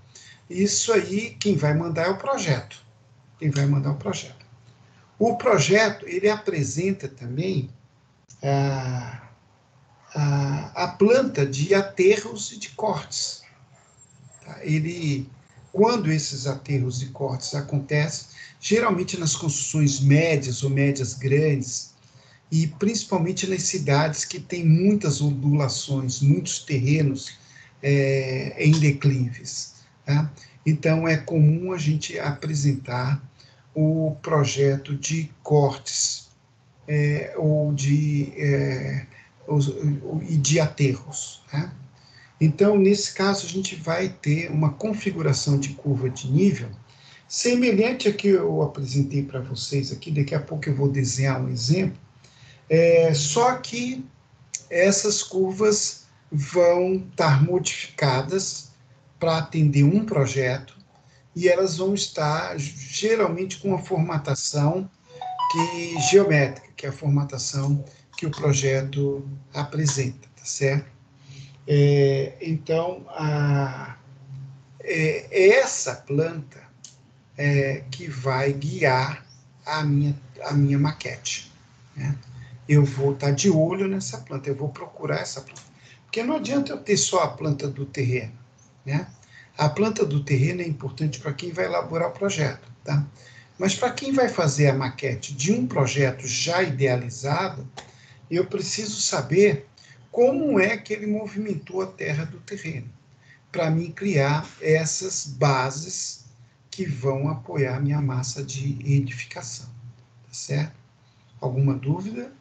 Isso aí, quem vai mandar é o projeto. Quem vai mandar é o projeto. O projeto, ele apresenta também a planta de aterros e de cortes. Tá? Quando esses aterros e cortes acontecem, geralmente nas construções médias ou médias grandes, e principalmente nas cidades que têm muitas ondulações, muitos terrenos em declives. Tá? Então, é comum a gente apresentar o projeto de cortes ou de aterros. Né? Então, nesse caso, a gente vai ter uma configuração de curva de nível semelhante a que eu apresentei para vocês aqui. Daqui a pouco eu vou desenhar um exemplo. Só que essas curvas vão estar modificadas para atender um projeto e elas vão estar geralmente com uma formatação geométrica, que é a formatação que o projeto apresenta, tá certo? Então, essa planta que vai guiar a minha maquete, né? Eu vou estar de olho nessa planta, eu vou procurar essa planta. Porque não adianta eu ter só a planta do terreno, né? A planta do terreno é importante para quem vai elaborar o projeto, tá? Mas para quem vai fazer a maquete de um projeto já idealizado, eu preciso saber como é que ele movimentou a terra do terreno, para mim criar essas bases que vão apoiar a minha massa de edificação, tá certo? Alguma dúvida?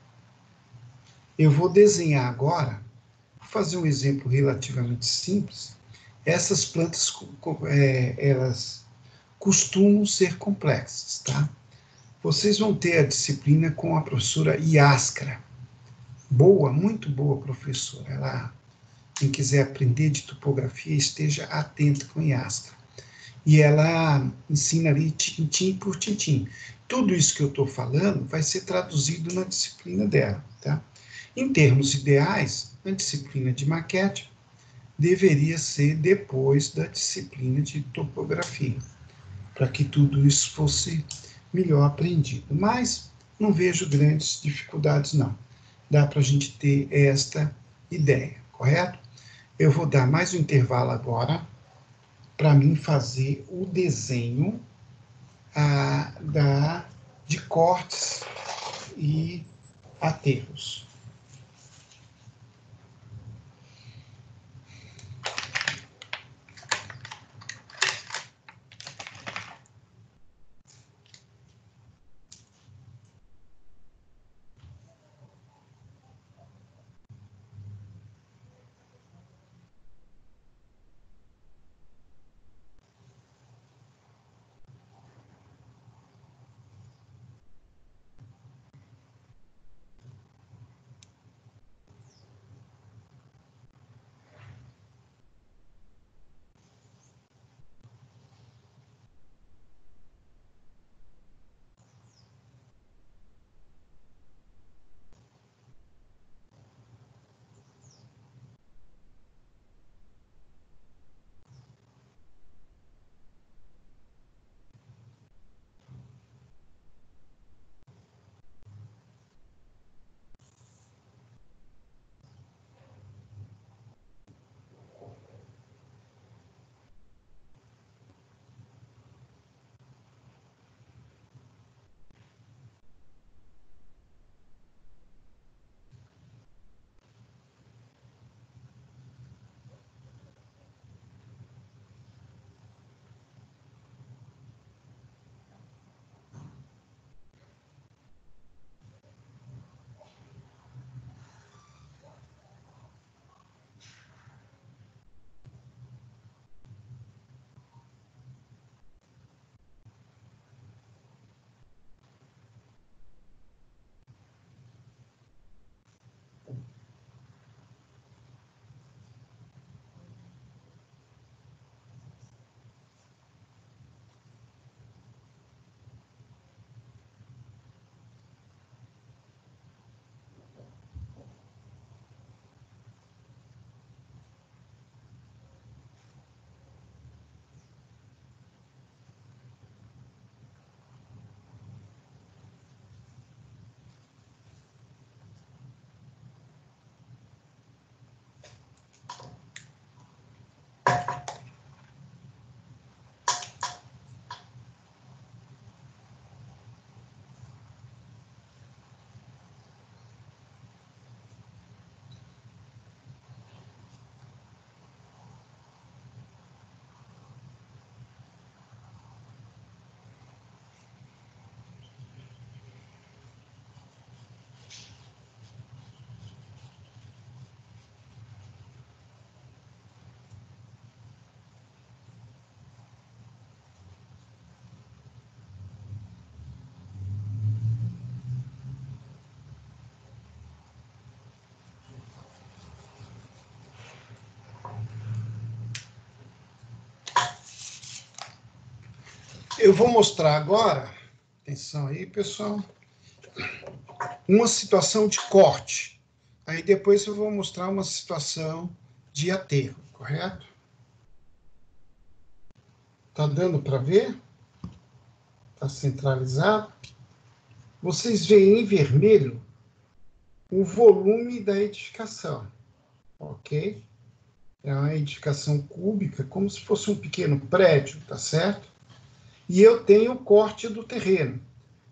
Eu vou desenhar agora, vou fazer um exemplo relativamente simples. Essas plantas, elas costumam ser complexas, tá? Vocês vão ter a disciplina com a professora Iascara. Boa, muito boa professora. Ela, quem quiser aprender de topografia, esteja atento com Iascara. E ela ensina ali tintim por tintim. Tudo isso que eu estou falando vai ser traduzido na disciplina dela, tá? Em termos ideais, a disciplina de maquete deveria ser depois da disciplina de topografia, para que tudo isso fosse melhor aprendido. Mas não vejo grandes dificuldades, não. Dá para a gente ter esta ideia, correto? Eu vou dar mais um intervalo agora para mim fazer o desenho de cortes e aterros. Eu vou mostrar agora, atenção aí, pessoal, uma situação de corte. Aí depois eu vou mostrar uma situação de aterro, correto? Tá dando para ver? Tá centralizado? vocês veem em vermelho o volume da edificação, ok? É uma edificação cúbica, como se fosse um pequeno prédio, tá certo? E eu tenho o corte do terreno.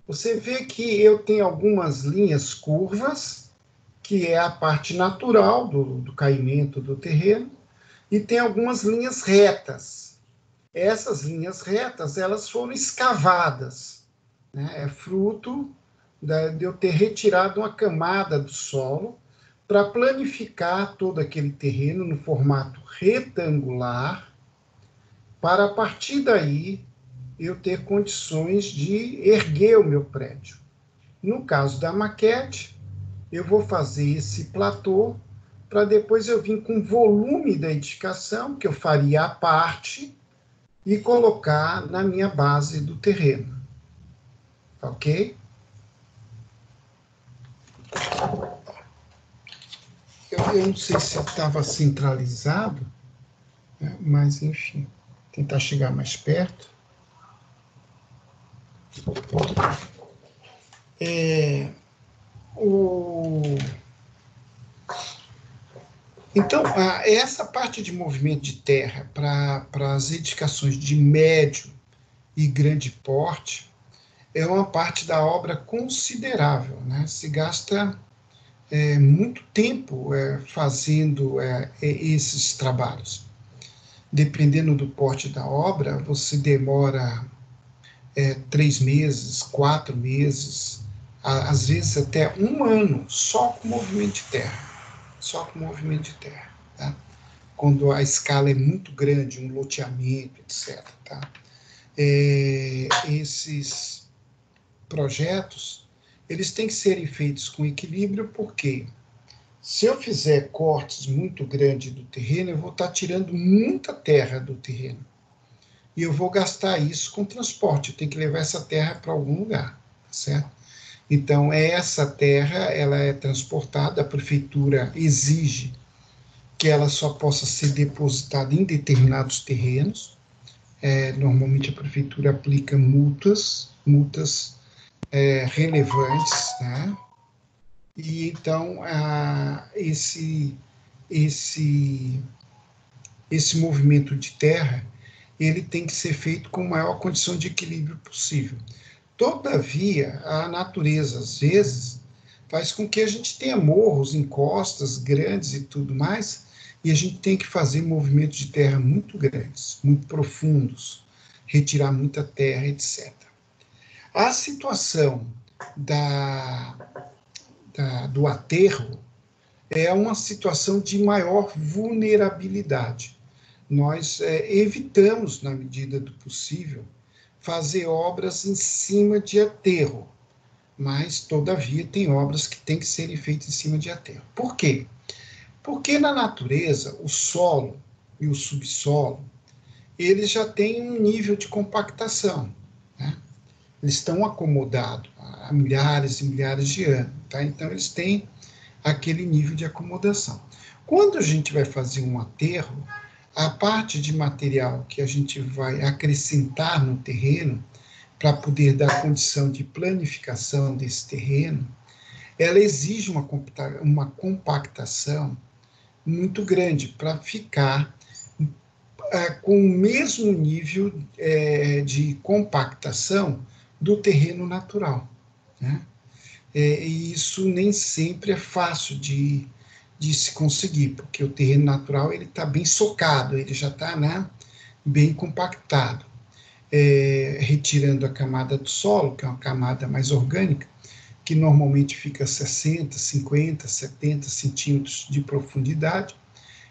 Você vê que eu tenho algumas linhas curvas, que é a parte natural do caimento do terreno, e tem algumas linhas retas. Essas linhas retas, elas foram escavadas, né? É fruto de eu ter retirado uma camada do solo para planificar todo aquele terreno no formato retangular, para a partir daí eu ter condições de erguer o meu prédio. No caso da maquete, eu vou fazer esse platô para depois eu vir com o volume da edificação, que eu faria à parte, e colocar na minha base do terreno. Ok? Eu não sei se estava centralizado, né? Mas, enfim, tentar chegar mais perto. Então, essa parte de movimento de terra para as edificações de médio e grande porte é uma parte da obra considerável, né? Se gasta muito tempo fazendo esses trabalhos. Dependendo do porte da obra, você demora 3 meses, 4 meses, às vezes até 1 ano, só com movimento de terra. Só com movimento de terra. Tá? Quando a escala é muito grande, um loteamento, etc. Tá? Esses projetos, eles têm que serem feitos com equilíbrio, porque se eu fizer cortes muito grandes do terreno, eu vou estar tirando muita terra do terreno. E eu vou gastar isso com transporte, eu tenho que levar essa terra para algum lugar, certo? Então, essa terra, ela é transportada, a prefeitura exige que ela só possa ser depositada em determinados terrenos. Normalmente a prefeitura aplica multas relevantes, né? E então esse movimento de terra ele tem que ser feito com a maior condição de equilíbrio possível. Todavia, a natureza, às vezes, faz com que a gente tenha morros, encostas grandes e tudo mais, e a gente tem que fazer movimentos de terra muito grandes, muito profundos, retirar muita terra, etc. A situação do aterro é uma situação de maior vulnerabilidade. Nós evitamos, na medida do possível, fazer obras em cima de aterro, mas, todavia, tem obras que têm que serem feitas em cima de aterro. Por quê? Porque na natureza, o solo e o subsolo, eles já têm um nível de compactação, né? Eles estão acomodados há milhares e milhares de anos, tá? Então, eles têm aquele nível de acomodação. Quando a gente vai fazer um aterro, a parte de material que a gente vai acrescentar no terreno, para poder dar condição de planificação desse terreno, ela exige uma compactação muito grande para ficar com o mesmo nível de compactação do terreno natural, né? E isso nem sempre é fácil de se conseguir, porque o terreno natural ele está bem socado, ele já está, né, bem compactado. Retirando a camada do solo, que é uma camada mais orgânica, que normalmente fica 60, 50, 70 centímetros de profundidade,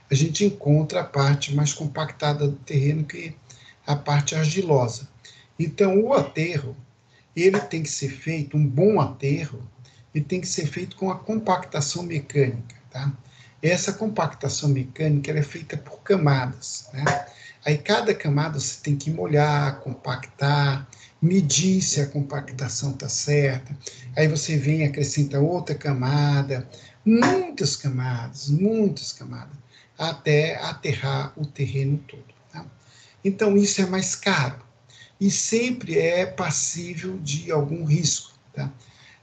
a gente encontra a parte mais compactada do terreno, que é a parte argilosa. Então, o aterro, ele tem que ser feito, um bom aterro, ele tem que ser feito com a compactação mecânica, tá? Essa compactação mecânica ela é feita por camadas, né? Aí cada camada você tem que molhar, compactar, medir se a compactação está certa. Aí você vem e acrescenta outra camada, muitas camadas, até aterrar o terreno todo. Tá? Então isso é mais caro e sempre é passível de algum risco. Tá?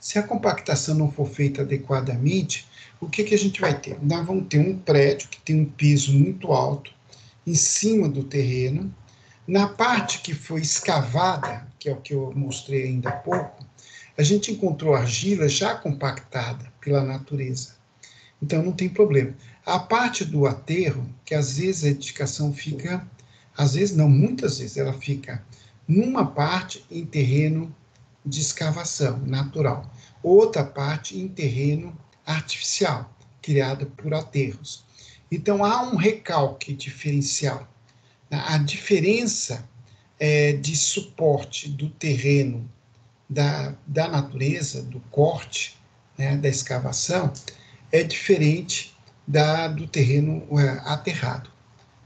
Se a compactação não for feita adequadamente, o que a gente vai ter? Nós vamos ter um prédio que tem um piso muito alto em cima do terreno. Na parte que foi escavada, que é o que eu mostrei ainda há pouco, a gente encontrou argila já compactada pela natureza. Então não tem problema. A parte do aterro, que às vezes a edificação fica, às vezes não, muitas vezes ela fica numa parte em terreno de escavação natural, outra parte em terreno artificial, criada por aterros. Então há um recalque diferencial. A diferença de suporte do terreno, da natureza, do corte, né, da escavação, é diferente do terreno aterrado.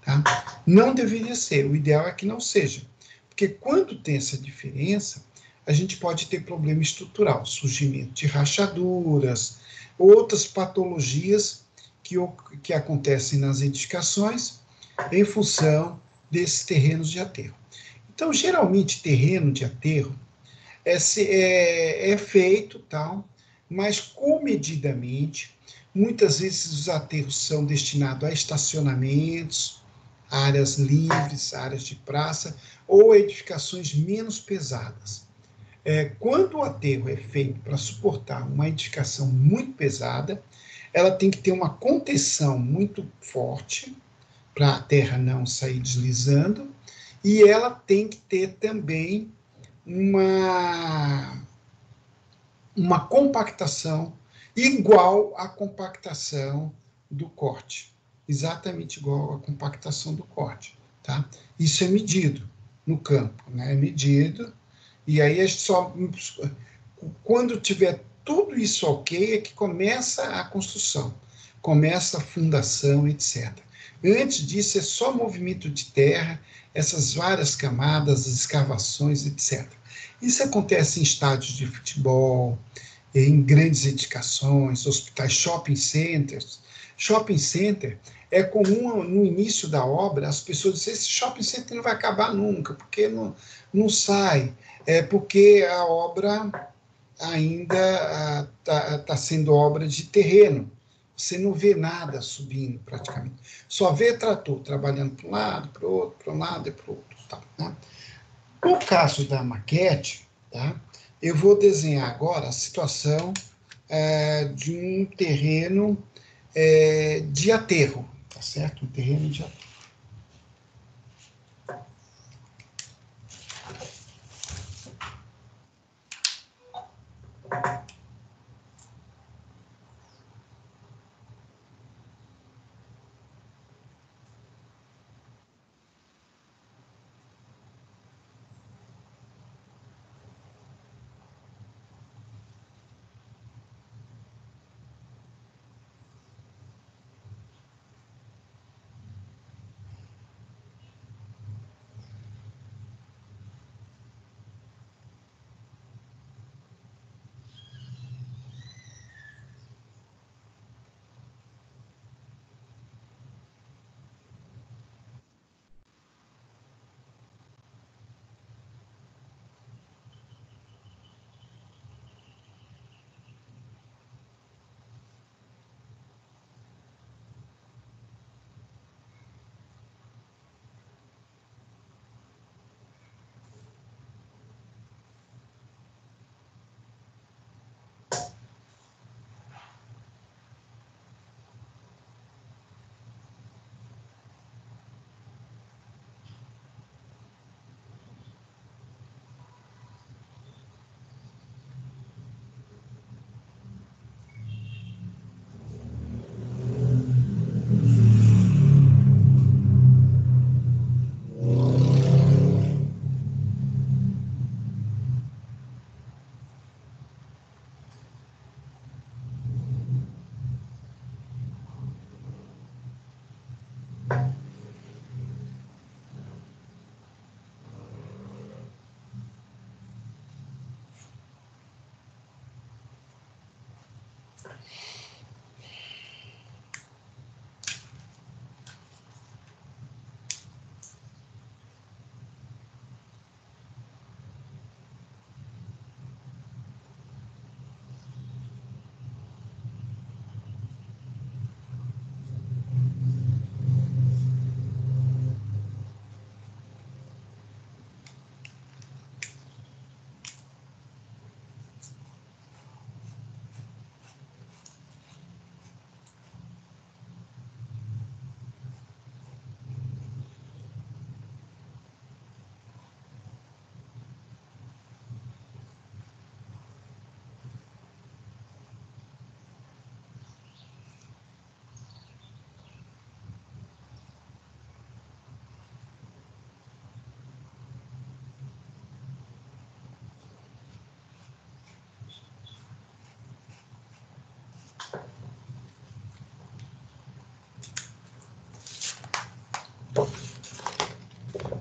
Tá? Não deveria ser, o ideal é que não seja. Porque quando tem essa diferença, a gente pode ter problema estrutural, surgimento de rachaduras, outras patologias que acontecem nas edificações em função desses terrenos de aterro. Então, geralmente, terreno de aterro é feito, tal, mas comedidamente. Muitas vezes os aterros são destinados a estacionamentos, áreas livres, áreas de praça, ou edificações menos pesadas. Quando o aterro é feito para suportar uma edificação muito pesada, ela tem que ter uma contenção muito forte, para a terra não sair deslizando, e ela tem que ter também uma compactação igual à compactação do corte, exatamente igual à compactação do corte, tá? Isso é medido no campo, né? É medido, e aí quando tiver tudo isso ok, é que começa a construção, começa a fundação, etc. Antes disso, é só movimento de terra, essas várias camadas, as escavações, etc. Isso acontece em estádios de futebol, em grandes edificações, hospitais, shopping centers. Shopping center é comum no início da obra as pessoas dizem: esse shopping center não vai acabar nunca, porque não sai. É porque a obra ainda está sendo obra de terreno. Você não vê nada subindo praticamente. Só vê trator trabalhando para um lado, para o outro, para um lado e para o outro. Tá, né? No caso da maquete, tá, eu vou desenhar agora a situação de um terreno de aterro, tá certo? Um terreno de aterro.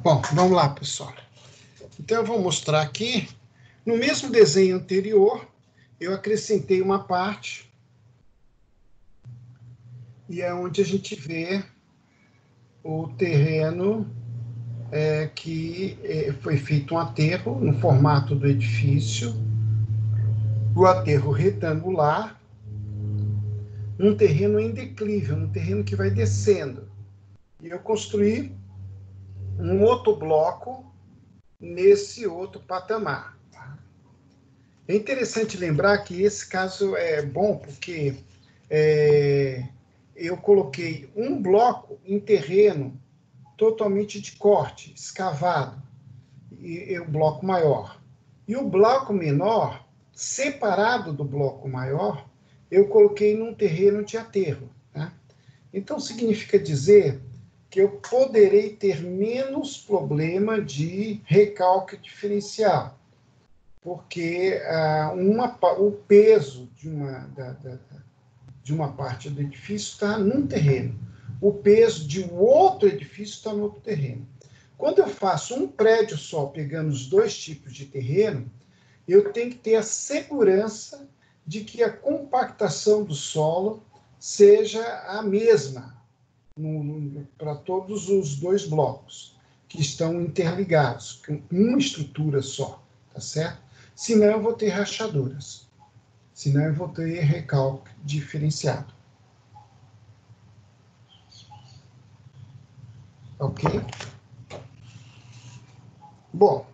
Bom, vamos lá, pessoal. Então, eu vou mostrar aqui, no mesmo desenho anterior, eu acrescentei uma parte, e é onde a gente vê o terreno que foi feito um aterro no formato do edifício, o aterro retangular, um terreno em declive, um terreno que vai descendo. E eu construí um outro bloco nesse outro patamar. É interessante lembrar que esse caso é bom porque eu coloquei um bloco em terreno totalmente de corte, escavado, e o bloco maior. E o bloco menor, separado do bloco maior, eu coloquei num terreno de aterro. Tá? Então, significa dizer que eu poderei ter menos problema de recalque diferencial, porque o peso de uma parte do edifício está num terreno, o peso de um outro edifício está no outro terreno. Quando eu faço um prédio só, pegando os dois tipos de terreno, eu tenho que ter a segurança de que a compactação do solo seja a mesma para todos os dois blocos, que estão interligados, com uma estrutura só, tá certo? Senão eu vou ter rachaduras, senão eu vou ter recalque diferenciado. Ok? Bom,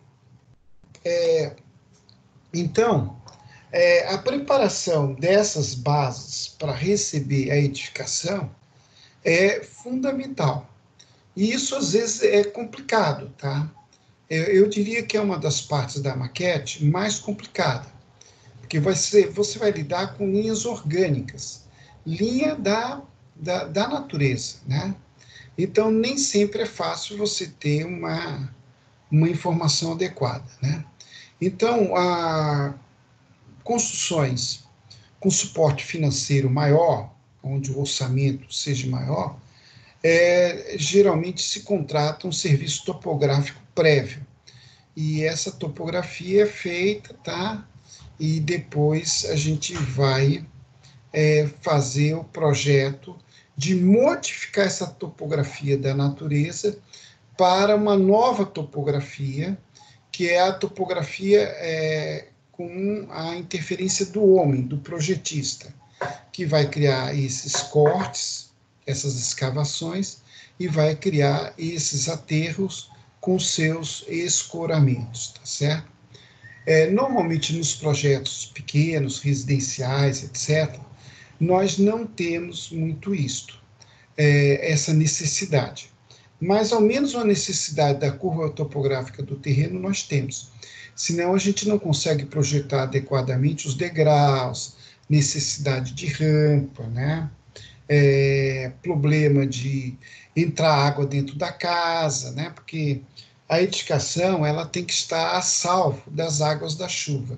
então, a preparação dessas bases para receber a edificação é fundamental. E isso, às vezes, é complicado, tá? Eu diria que é uma das partes da maquete mais complicada, porque você vai lidar com linhas orgânicas, linha da natureza, né? Então, nem sempre é fácil você ter uma informação adequada, né? Então, construções com suporte financeiro maior, onde o orçamento seja maior, geralmente se contrata um serviço topográfico prévio. E essa topografia é feita, tá? E depois a gente vai fazer o projeto de modificar essa topografia da natureza para uma nova topografia, que é a topografia com a interferência do homem, do projetista, que vai criar esses cortes, essas escavações, e vai criar esses aterros com seus escoramentos, tá certo? Normalmente nos projetos pequenos, residenciais, etc., nós não temos muito isto, essa necessidade. Mas ao menos uma necessidade da curva topográfica do terreno nós temos. Senão a gente não consegue projetar adequadamente os degraus, necessidade de rampa, né? Problema de entrar água dentro da casa, né? Porque a edificação ela tem que estar a salvo das águas da chuva.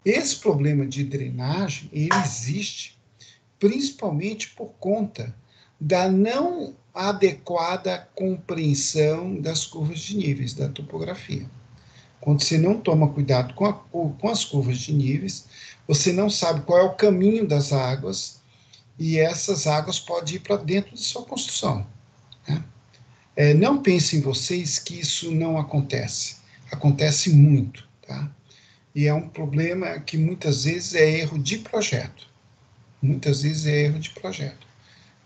Esse problema de drenagem, ele existe principalmente por conta da não adequada compreensão das curvas de níveis, da topografia. Quando você não toma cuidado com as curvas de níveis, você não sabe qual é o caminho das águas, e essas águas podem ir para dentro de sua construção. Né? Não pensem vocês que isso não acontece. Acontece muito. Tá? E é um problema que muitas vezes é erro de projeto. Muitas vezes é erro de projeto.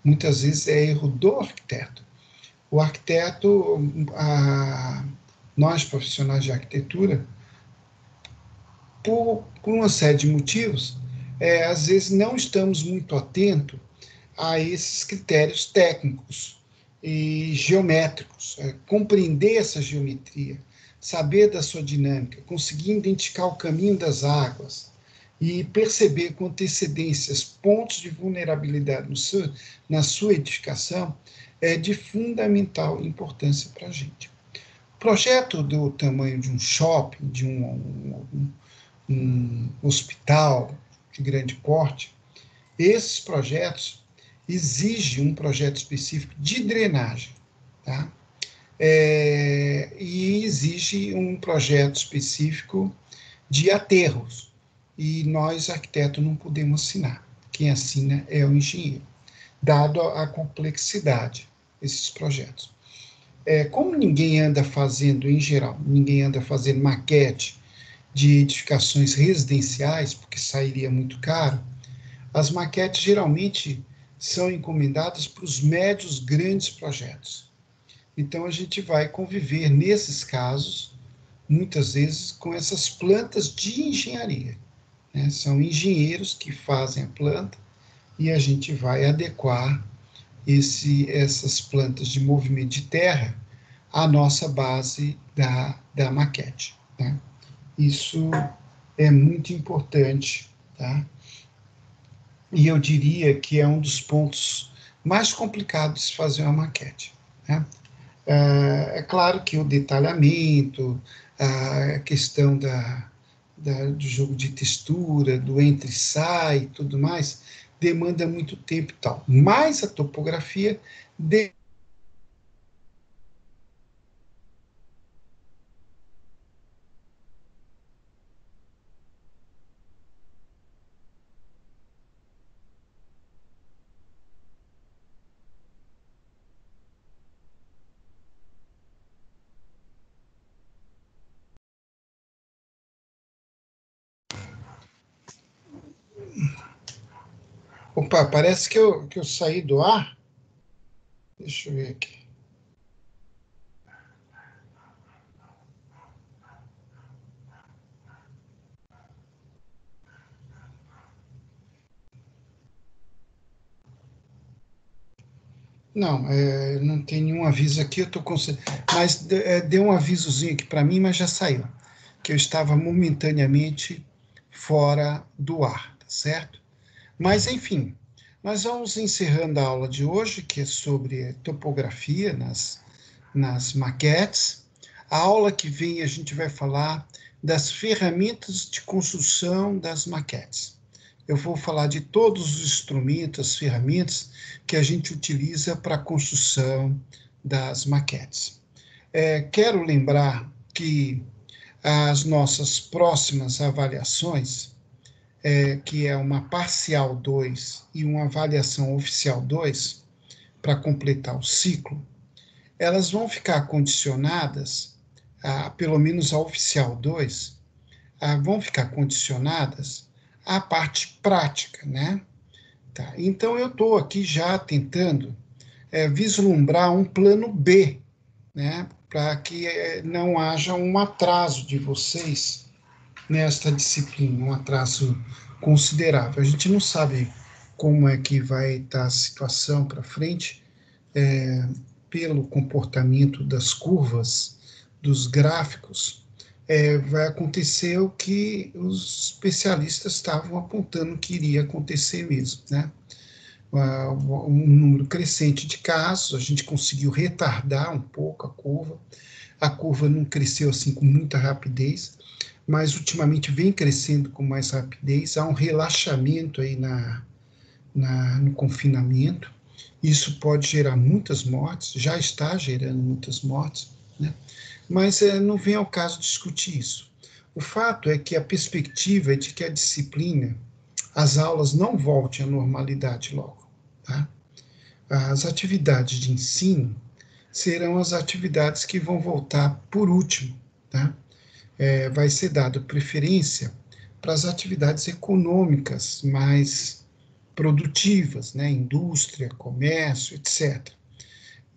Muitas vezes é erro do arquiteto. O arquiteto, nós profissionais de arquitetura, por uma série de motivos, às vezes não estamos muito atentos a esses critérios técnicos e geométricos, compreender essa geometria, saber da sua dinâmica, conseguir identificar o caminho das águas e perceber com antecedência os pontos de vulnerabilidade na sua edificação é de fundamental importância para a gente. O projeto do tamanho de um shopping, de um hospital de grande porte, esses projetos exigem um projeto específico de drenagem. Tá? e exige um projeto específico de aterros. E nós, arquitetos, não podemos assinar. Quem assina é o engenheiro, dado a complexidade desses projetos. Como ninguém anda fazendo, em geral, ninguém anda fazendo maquete de edificações residenciais, porque sairia muito caro, as maquetes geralmente são encomendadas para os médios grandes projetos. Então, a gente vai conviver, nesses casos, muitas vezes, com essas plantas de engenharia, né? São engenheiros que fazem a planta e a gente vai adequar essas plantas de movimento de terra à nossa base da maquete, né? Isso é muito importante, tá? E eu diria que é um dos pontos mais complicados de se fazer uma maquete, né? É claro que o detalhamento, a questão do jogo de textura, do entra e sai e tudo mais, demanda muito tempo e tal. Mas a topografia Opa, parece que eu saí do ar. Deixa eu ver aqui. Não, não tem nenhum aviso aqui, eu estou mas deu um avisozinho aqui para mim, mas já saiu, que eu estava momentaneamente fora do ar, tá certo? Mas, enfim, nós vamos encerrando a aula de hoje, que é sobre topografia nas maquetes. A aula que vem a gente vai falar das ferramentas de construção das maquetes. Eu vou falar de todos os instrumentos, as ferramentas que a gente utiliza para a construção das maquetes. Quero lembrar que as nossas próximas avaliações, que é uma parcial 2 e uma avaliação oficial 2, para completar o ciclo, elas vão ficar condicionadas, pelo menos a oficial 2, vão ficar condicionadas à parte prática, né? Tá. Então, eu estou aqui já tentando vislumbrar um plano B, né? Para que não haja um atraso de vocês nesta disciplina, um atraso considerável. A gente não sabe como é que vai estar a situação para frente, pelo comportamento das curvas, dos gráficos, vai acontecer o que os especialistas estavam apontando que iria acontecer mesmo, né? Um número crescente de casos, a gente conseguiu retardar um pouco a curva não cresceu assim com muita rapidez, mas ultimamente vem crescendo com mais rapidez, há um relaxamento aí no confinamento, isso pode gerar muitas mortes, já está gerando muitas mortes, né? Mas não vem ao caso discutir isso. O fato é que a perspectiva é de que a disciplina, as aulas não voltem à normalidade logo, tá? As atividades de ensino serão as atividades que vão voltar por último, tá? Vai ser dado preferência para as atividades econômicas mais produtivas, né? Indústria, comércio, etc.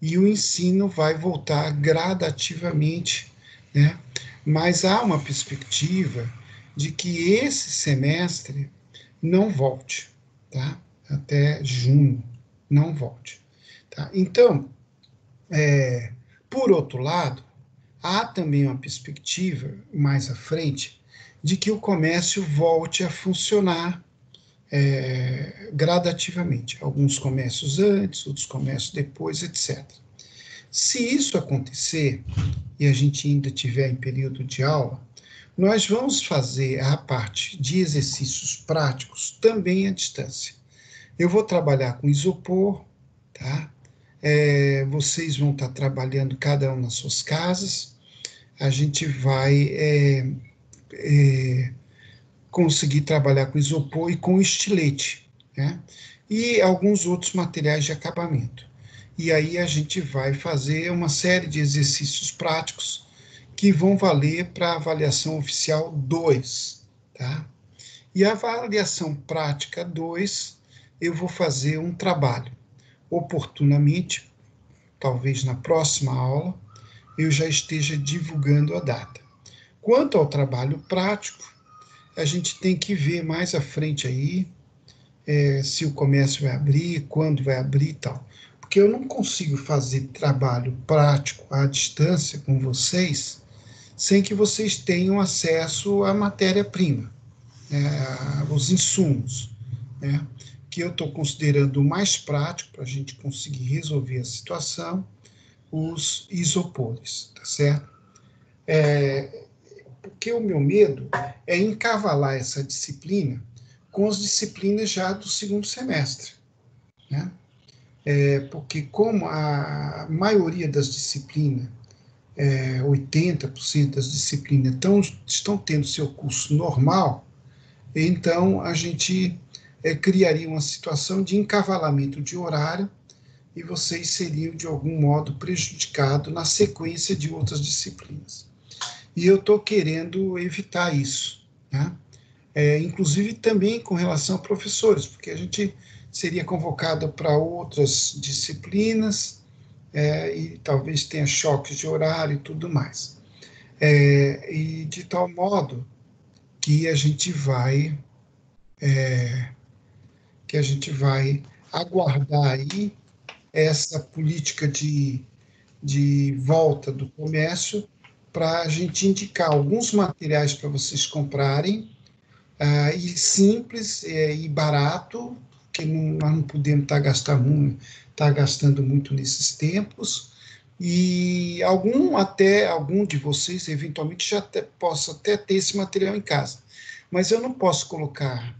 E o ensino vai voltar gradativamente, né? Mas há uma perspectiva de que esse semestre não volte, tá? Até junho, não volte. Tá? Então, por outro lado, há também uma perspectiva, mais à frente, de que o comércio volte a funcionar gradativamente. Alguns comércios antes, outros comércios depois, etc. Se isso acontecer, e a gente ainda tiver em período de aula, nós vamos fazer a parte de exercícios práticos também à distância. Eu vou trabalhar com isopor, tá? vocês vão estar trabalhando cada um nas suas casas, a gente vai conseguir trabalhar com isopor e com estilete, né? E alguns outros materiais de acabamento. E aí a gente vai fazer uma série de exercícios práticos que vão valer para a avaliação oficial 2, tá? E a avaliação prática 2, eu vou fazer um trabalho. Oportunamente, talvez na próxima aula, eu já esteja divulgando a data. Quanto ao trabalho prático, a gente tem que ver mais à frente aí, se o comércio vai abrir, quando vai abrir e tal. Porque eu não consigo fazer trabalho prático à distância com vocês sem que vocês tenham acesso à matéria-prima, os insumos, né? Que eu estou considerando o mais prático para a gente conseguir resolver a situação, os isopores, tá certo? Porque o meu medo é encavalar essa disciplina com as disciplinas já do segundo semestre, né? Porque como a maioria das disciplinas, 80% das disciplinas estão tendo seu curso normal, então a gente criaria uma situação de encavalamento de horário e vocês seriam, de algum modo, prejudicados na sequência de outras disciplinas. E eu estou querendo evitar isso, né? Inclusive também com relação a professores, porque a gente seria convocado para outras disciplinas, e talvez tenha choques de horário e tudo mais. E de tal modo que a gente vai aguardar aí essa política de volta do comércio para a gente indicar alguns materiais para vocês comprarem, e simples e barato, que nós não podemos estar gastando muito nesses tempos, e algum de vocês, eventualmente, possa até ter esse material em casa. Mas eu não posso colocar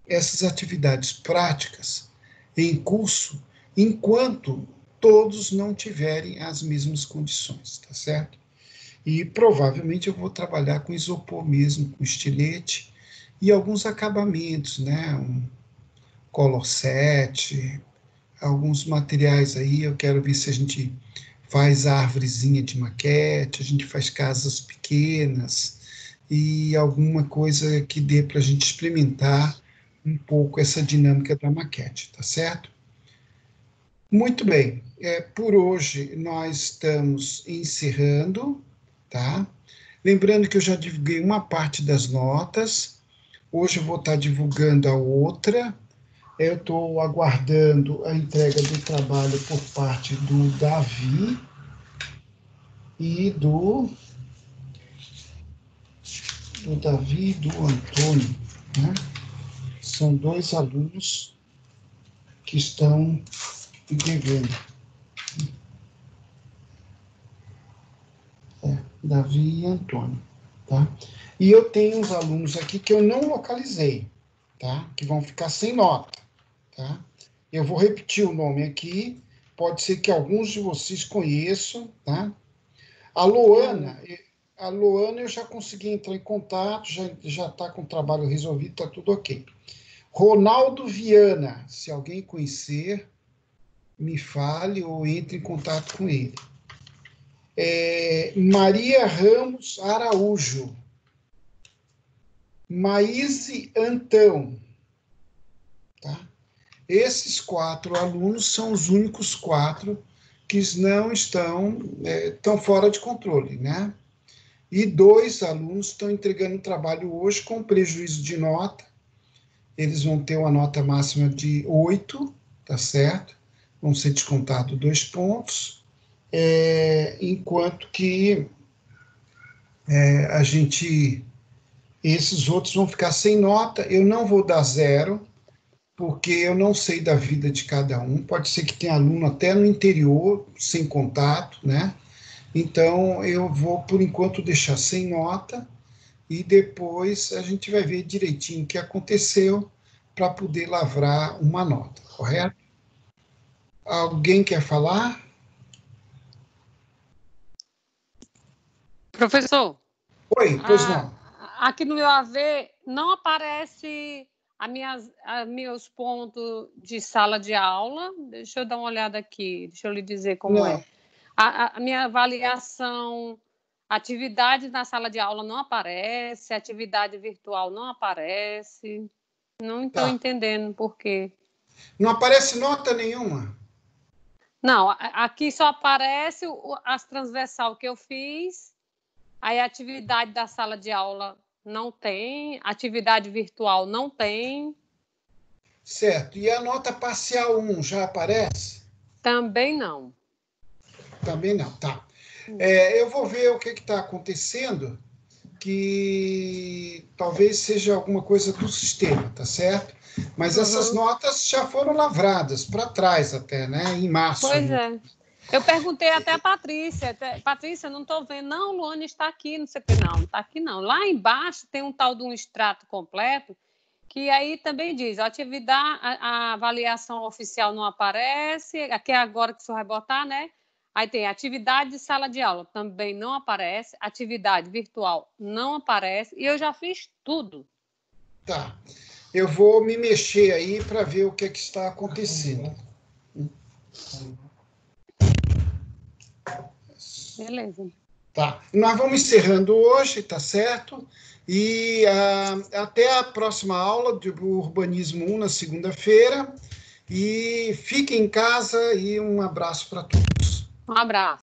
essas atividades práticas em curso enquanto todos não tiverem as mesmas condições, tá certo? E provavelmente eu vou trabalhar com isopor mesmo, com estilete e alguns acabamentos, né? Um color set, alguns materiais aí. Eu quero ver se a gente faz a árvorezinha de maquete, a gente faz casas pequenas e alguma coisa que dê para a gente experimentar um pouco essa dinâmica da maquete, tá certo? Muito bem. Por hoje nós estamos encerrando, tá? Lembrando que eu já divulguei uma parte das notas, hoje eu vou estar divulgando a outra. Eu estou aguardando a entrega do trabalho por parte do Davi e do Davi e do Antônio, né? São dois alunos que estão devendo. Davi e Antônio, tá? E eu tenho uns alunos aqui que eu não localizei, tá? Que vão ficar sem nota, tá? Eu vou repetir o nome aqui, pode ser que alguns de vocês conheçam, tá? A Loana eu já consegui entrar em contato, já está com o trabalho resolvido, está tudo ok. Ronaldo Viana, se alguém conhecer, me fale ou entre em contato com ele. Maria Ramos Araújo, Maíse Antão, tá? Esses 4 alunos são os únicos 4 que não estão fora de controle, né? E 2 alunos estão entregando o trabalho hoje com prejuízo de nota. Eles vão ter uma nota máxima de 8, tá certo? Vão ser descontados 2 pontos. Enquanto que esses outros vão ficar sem nota. Eu não vou dar 0, porque eu não sei da vida de cada um. Pode ser que tenha aluno até no interior, sem contato, né? Então, eu vou, por enquanto, deixar sem nota, e depois a gente vai ver direitinho o que aconteceu para poder lavrar uma nota, correto? Alguém quer falar? Professor, Oi, pois não. aqui no meu AV não aparece meus pontos de sala de aula. Deixa eu dar uma olhada aqui, deixa eu lhe dizer como Não. é. A minha avaliação, atividade na sala de aula não aparece, atividade virtual não aparece. Não estou Tá. entendendo por quê. Não aparece nota nenhuma. Não, aqui só aparece as transversal que eu fiz, aí a atividade da sala de aula não tem, atividade virtual não tem, Certo. E a nota parcial 1 já aparece? também não. Também não, tá. Eu vou ver o que está acontecendo, que talvez seja alguma coisa do sistema, tá certo? Mas essas Uhum. notas já foram lavradas para trás até, né? Em março Pois ainda. é. Eu perguntei até a Patrícia, Patrícia, não estou vendo, não, Luane está aqui, não sei o que, não está aqui não. Lá embaixo tem um tal de um extrato completo, que aí também diz, a avaliação oficial não aparece, aqui é agora que o senhor vai botar, né? Aí tem atividade de sala de aula, também não aparece, atividade virtual não aparece, e eu já fiz tudo. Tá. Eu vou me mexer aí para ver o que está acontecendo. Beleza. Tá. Nós vamos encerrando hoje, tá certo? E até a próxima aula do Urbanismo 1 na segunda-feira. E fique em casa e um abraço para todos. Um abraço.